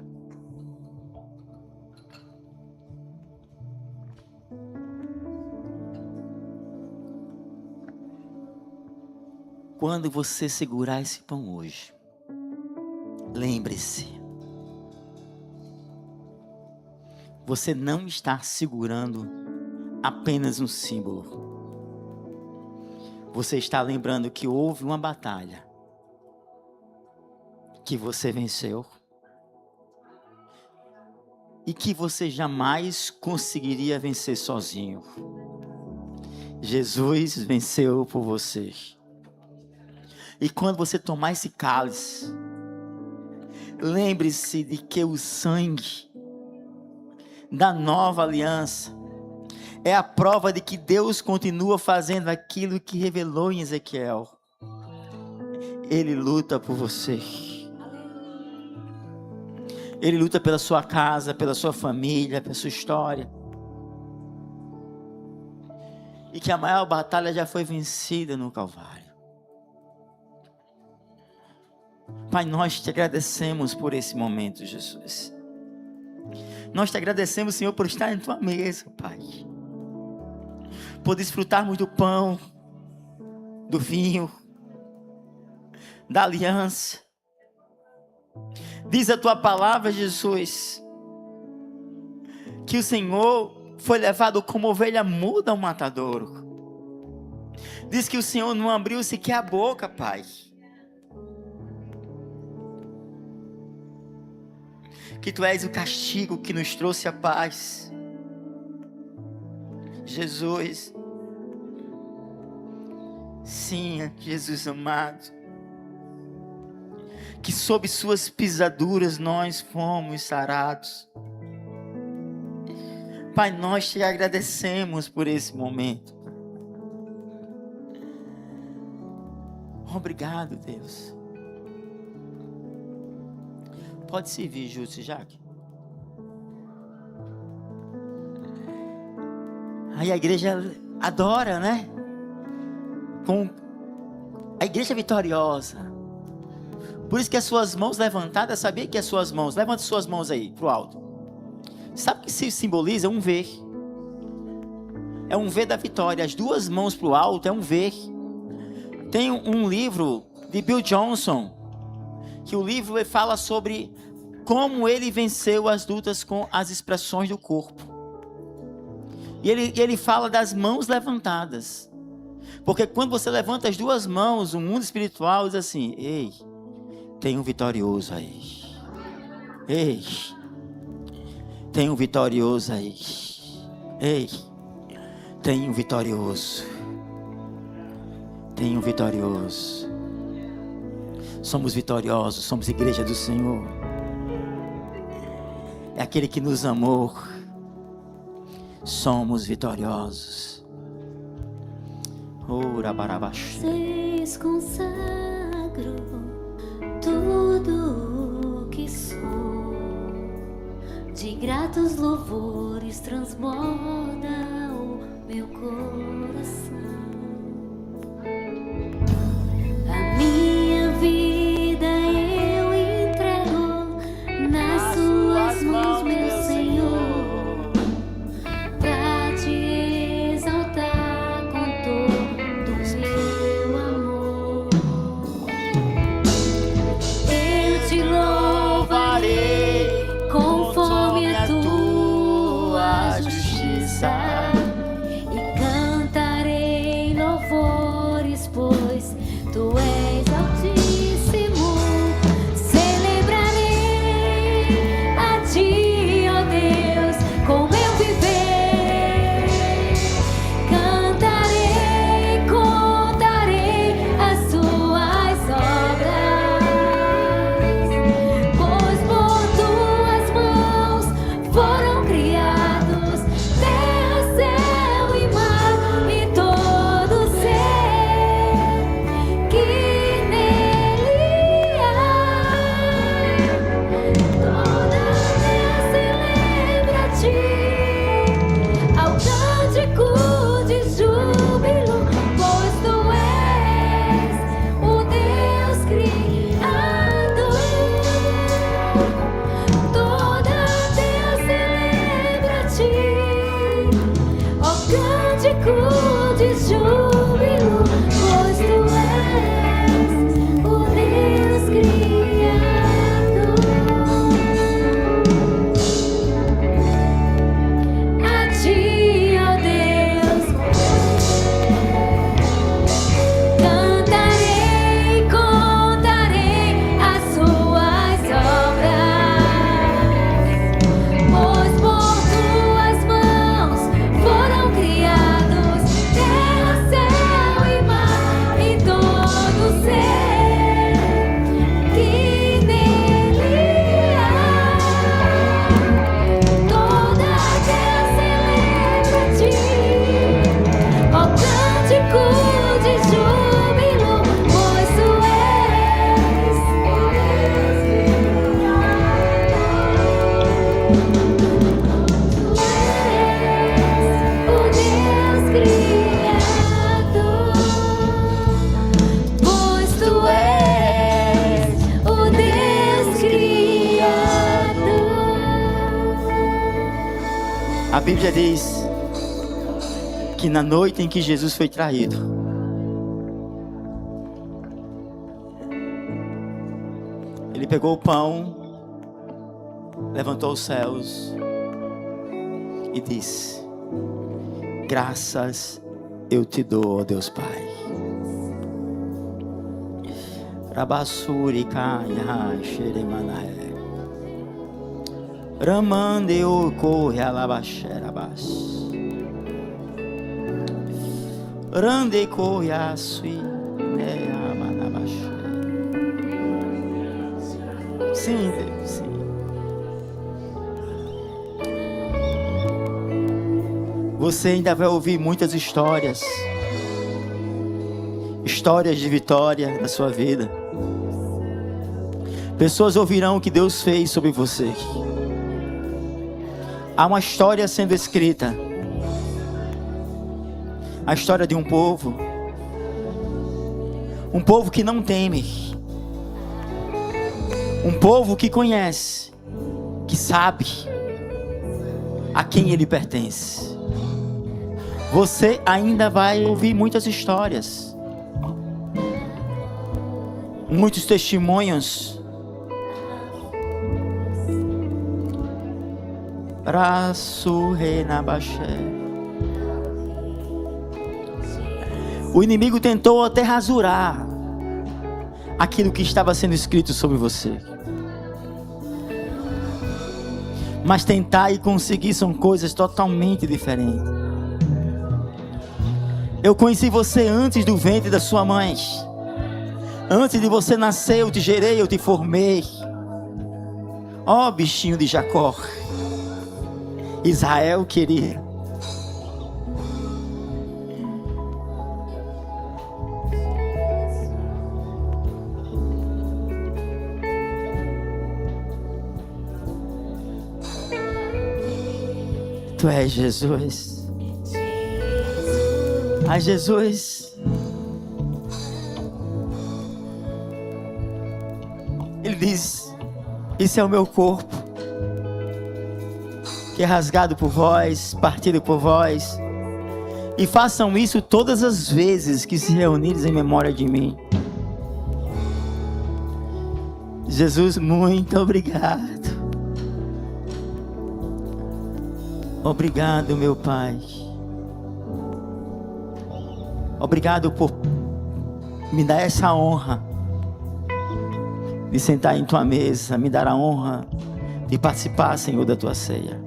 Quando você segurar esse pão hoje, lembre-se, você não está segurando apenas um símbolo. Você está lembrando que houve uma batalha que você venceu e que você jamais conseguiria vencer sozinho. Jesus venceu por você. E quando você tomar esse cálice, lembre-se de que o sangue da nova aliança é a prova de que Deus continua fazendo aquilo que revelou em Ezequiel. Ele luta por você. Ele luta pela sua casa, pela sua família, pela sua história. E que a maior batalha já foi vencida no Calvário. Pai, nós te agradecemos por esse momento, Jesus. Nós te agradecemos, Senhor, por estar em tua mesa, Pai. Por desfrutarmos do pão, do vinho, da aliança. Diz a tua palavra, Jesus, que o Senhor foi levado como ovelha muda ao matadouro. Diz que o Senhor não abriu sequer a boca, Pai. Que tu és o castigo que nos trouxe a paz. Jesus. Sim, Jesus amado. Que sob suas pisaduras nós fomos sarados. Pai, nós te agradecemos por esse momento. Obrigado, Deus. Pode servir, Júcio e Jaque. Aí a igreja adora, né? Com a igreja vitoriosa. Por isso que as suas mãos levantadas, sabia que as suas mãos, levante suas mãos aí pro alto. Sabe o que se simboliza? Um V. É um V da vitória. As duas mãos pro alto é um V. Tem um livro de Bill Johnson, que o livro fala sobre como ele venceu as lutas com as expressões do corpo. E ele fala das mãos levantadas. Porque quando você levanta as duas mãos, o mundo espiritual diz assim: ei, tem um vitorioso aí. Ei. Tem um vitorioso aí. Ei, tem um vitorioso. Tem um vitorioso. Somos vitoriosos, somos igreja do Senhor. É aquele que nos amou. Somos vitoriosos. Ora barabaxê. Vocês consagro tudo o que sou. De gratos louvores transborda o meu coração. A minha vida eu entrego nas suas mãos, meu Senhor, pra te exaltar com todo o meu amor. Eu te louvarei conforme a tua justiça e cantarei louvores, pois tu és altíssimo. Celebrarei a ti, ó Deus, com meu viver. Cantarei, contarei as suas obras, pois por tuas mãos foram criados terra, céu e mar e todo ser que nele há. Toda a celebra a ti, ao cântico de júbilo, pois tu és o Deus Criador. Toda a terra celebra a ti, ó cântico de júbilo, pois tu és o Deus Criador. A ti, ó Deus, cantarei, contarei as suas obras, pois por tuas mãos foram criados terra, céu e mar e todo ser que nele há. Toda a terra celebra a ti, ó cântico de júbilo, pois tu és o Deus Criador. Pois tu és o Deus Criador. A Bíblia diz que na noite em que Jesus foi traído, ele pegou o pão, levantou os céus e disse: graças eu te dou, ó Deus Pai. Rabassuri kaya xeremanaé. Ramande o corre alabaxerabas. Rande corre asui neamanabaxé. Sim, Deus, sim. Você ainda vai ouvir muitas histórias. Histórias de vitória na sua vida. Pessoas ouvirão o que Deus fez sobre você. Há uma história sendo escrita. A história de um povo. Um povo que não teme. Um povo que conhece. Que sabe a quem ele pertence. Você ainda vai ouvir muitas histórias. Muitos testemunhos. O inimigo tentou até rasurar aquilo que estava sendo escrito sobre você. Mas tentar e conseguir são coisas totalmente diferentes. Eu conheci você antes do ventre da sua mãe. Antes de você nascer, eu te gerei, eu te formei. Ó, bichinho de Jacó, Israel querido. Tu és Jesus. Ai, Jesus. Ele diz: isso é o meu corpo, que é rasgado por vós, partido por vós. E façam isso todas as vezes que se reunirem em memória de mim. Jesus, muito obrigado. Obrigado, meu Pai. Obrigado por me dar essa honra de sentar em tua mesa, me dar a honra de participar, Senhor, da tua ceia.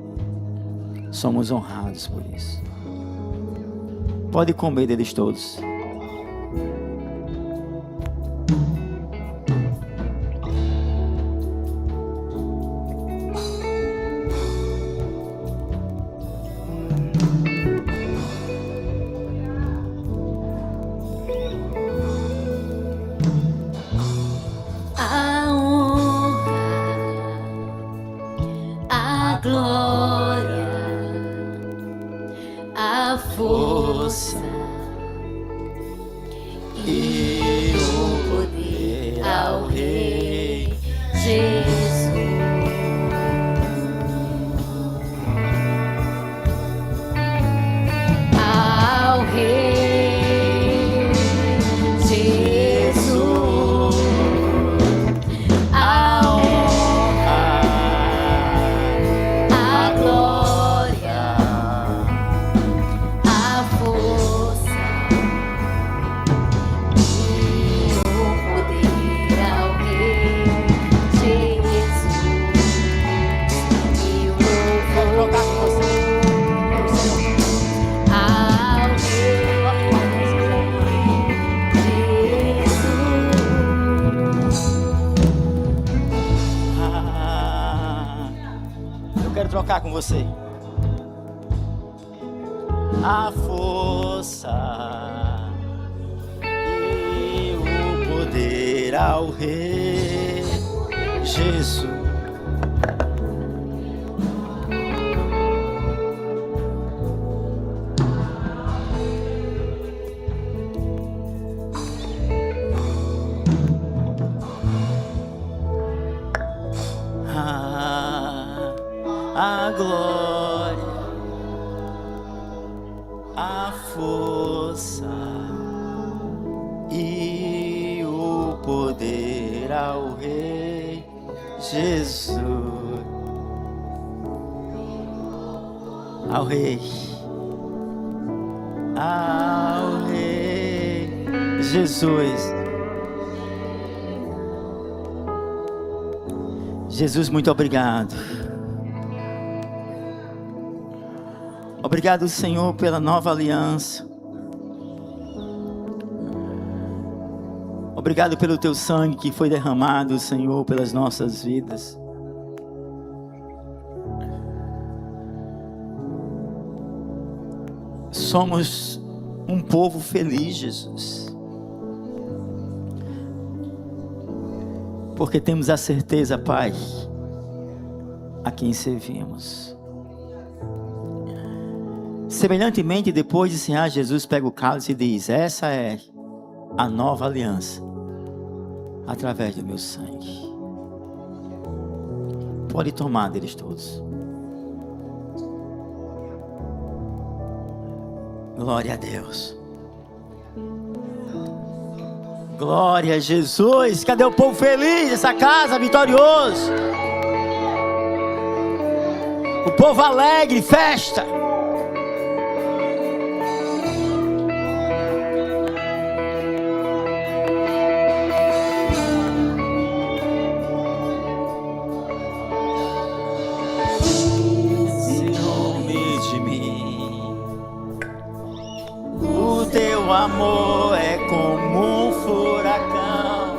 Somos honrados por isso. Pode comer deles todos. A honra, a glória, a força e o poder ao Rei Jesus. Ao Rei Jesus. A honra, a glória, a força e o poder ao Rei Jesus. E o louvor ao Rei Jesus. Eu quero trocar com você. A força e o poder ao Rei Jesus. A glória, a força e o poder ao Rei Jesus. Ao Rei, ao Rei Jesus. Jesus, muito obrigado. Obrigado, Senhor, pela nova aliança. Obrigado pelo teu sangue que foi derramado, Senhor, pelas nossas vidas. Somos um povo feliz, Jesus, porque temos a certeza, Pai, a quem servimos. Semelhantemente, depois de ensinar, Jesus pega o cálice e diz: essa é a nova aliança, através do meu sangue. Pode tomar deles todos. Glória a Deus. Glória a Jesus. Cadê o povo feliz dessa casa, vitorioso? O povo alegre, festa. amor é como um furacão.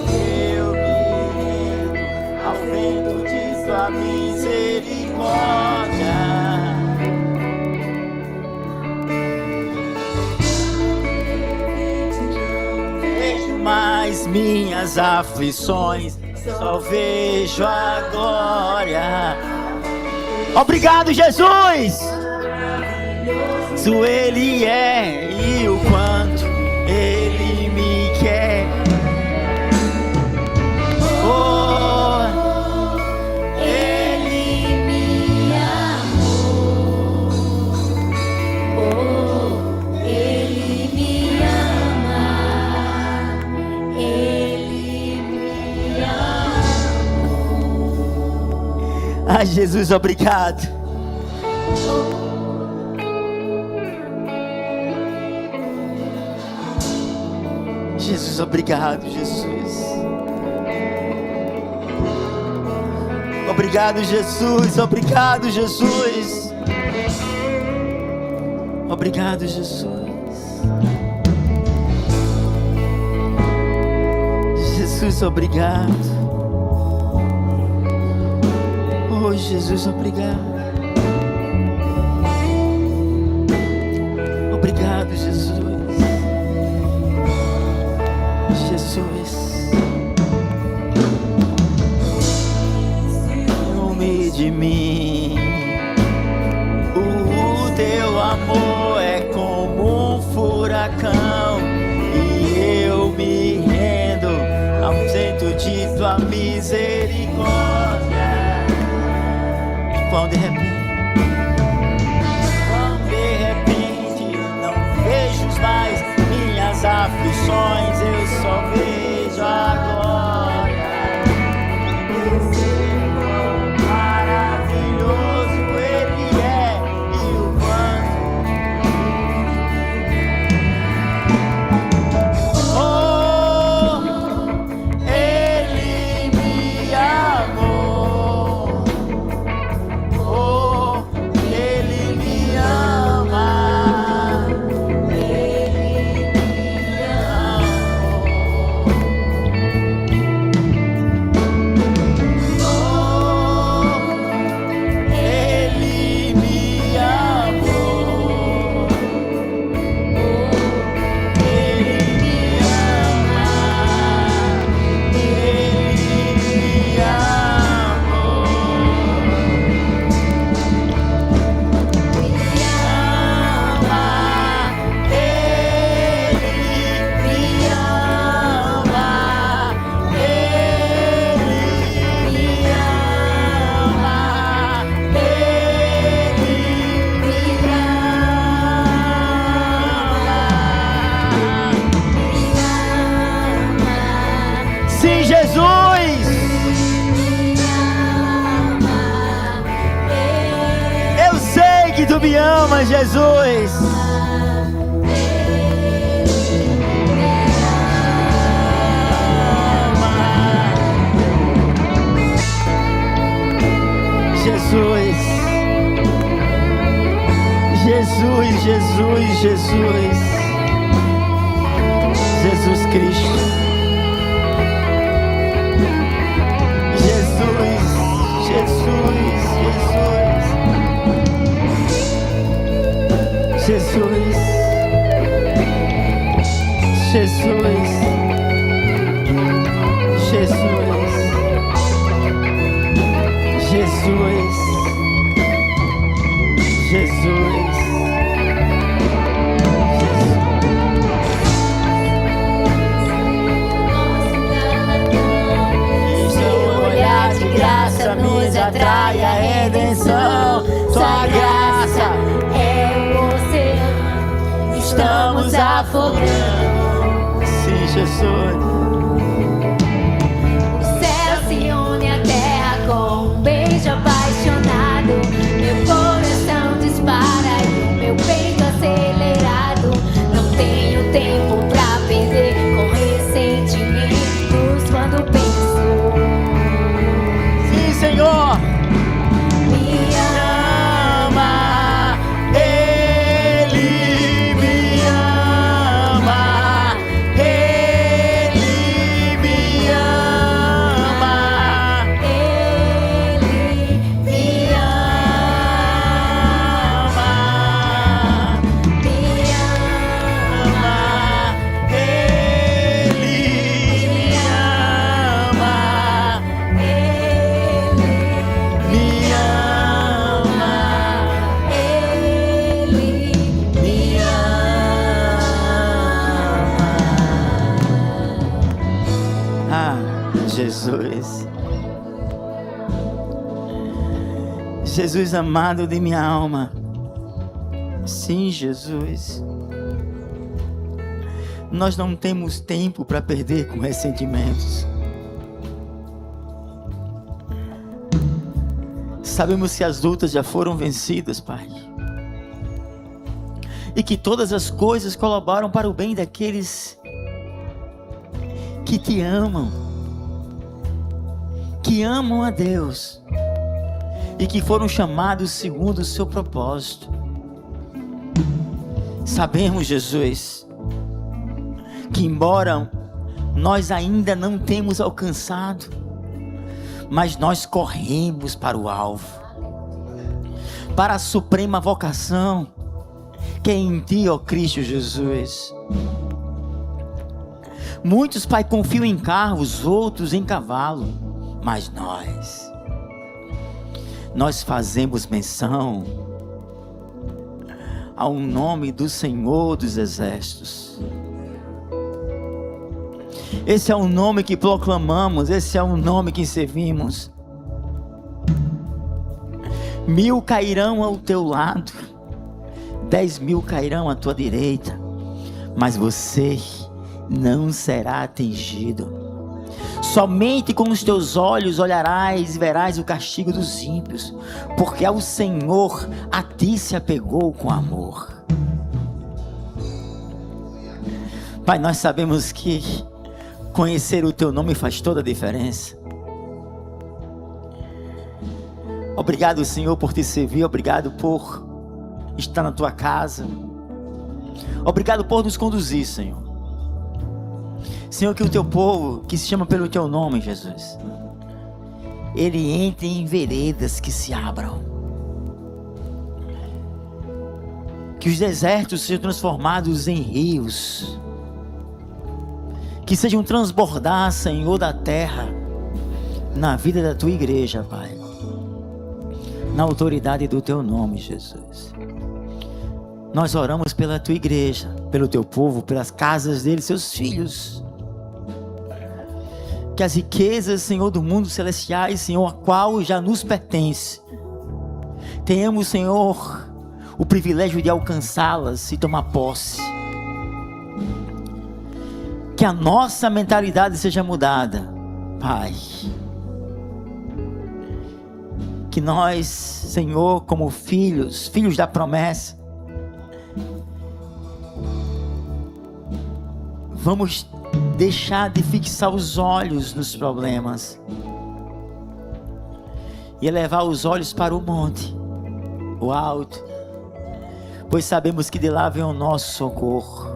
Eu me rendo ao vento de tua misericórdia. Vejo mais minhas aflições, só vejo a glória. Obrigado, Jesus! Isso Ele é e o quanto Ele me quer. Oh, Ele me amou. Oh, Ele me ama. Ele me ama. ai, Jesus, obrigado. Jesus, obrigado, Jesus. Obrigado, Jesus. Obrigado, Jesus. Obrigado, Jesus. Jesus, obrigado. Oh, Jesus, obrigado. Obrigado, Jesus. Jesus, ciúme de mim. O teu amor é como um furacão e eu me rendo ao vento de tua misericórdia. Quando de repente não vejo mais minhas aflições, eu só vejo a glória. Eu sei quão maravilhoso Ele é e o quanto. Oh, Ele me amou. Oh, Ele me ama. Tu me amas, Jesus. Jesus, Jesus, Jesus, Jesus, Jesus Cristo, Jesus, Jesus, Jesus, Jesus, Jesus, Jesus, Jesus, Jesus. Seu olhar de graça nos atrai a redenção. Sua graça É o oceano, estamos afogando. Sim, Jesus. o céu se une à terra com um beijo apaixonado. Meu coração dispara e o meu peito acelerado. Não tenho tempo pra perder com ressentimentos quando penso. Sim, Senhor. Me ama, Ele me ama. Jesus. Jesus amado de minha alma. Sim, Jesus. Nós não temos tempo para perder com ressentimentos. Sabemos que as lutas já foram vencidas, Pai. E que todas as coisas colaboram para o bem daqueles que te amam. Que amam a Deus. E que foram chamados segundo o seu propósito. Sabemos, Jesus, que embora nós ainda não temos alcançado, mas nós corremos para o alvo, para a suprema vocação, que é em Ti, ó Cristo Jesus. Muitos, Pai, confiam em carros, outros em cavalo, mas nós fazemos menção ao nome do Senhor dos Exércitos. Esse é o nome que proclamamos, esse é o nome que servimos. 1000 cairão ao teu lado, 10.000 cairão à tua direita, mas você não será atingido. Somente com os teus olhos olharás e verás o castigo dos ímpios, porque ao Senhor a ti se apegou com amor. Pai, nós sabemos que conhecer o teu nome faz toda a diferença. Obrigado, Senhor, por te servir. Obrigado por estar na tua casa. Obrigado por nos conduzir, Senhor. Senhor, que o teu povo, que se chama pelo teu nome, Jesus, ele entre em veredas que se abram. Que os desertos sejam transformados em rios. Que sejam transbordar, Senhor, da terra, na vida da tua igreja, Pai. Na autoridade do teu nome, Jesus. Nós oramos pela tua igreja, pelo teu povo, pelas casas deles, seus filhos. Que as riquezas, Senhor, do mundo celestiais, Senhor, a qual já nos pertence, tenhamos, Senhor, o privilégio de alcançá-las e tomar posse. Que a nossa mentalidade seja mudada, Pai. Que nós, Senhor, como filhos da promessa, vamos deixar de fixar os olhos nos problemas e elevar os olhos para o monte, o alto, pois sabemos que de lá vem o nosso socorro.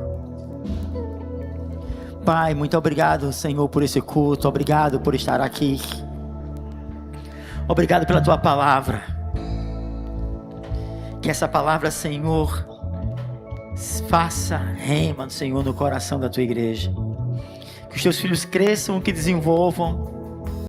Pai, muito obrigado, Senhor, por esse culto. Obrigado por estar aqui. Obrigado pela tua palavra. Que essa palavra, Senhor, faça rema, Senhor, no coração da tua igreja. Que os teus filhos cresçam, que desenvolvam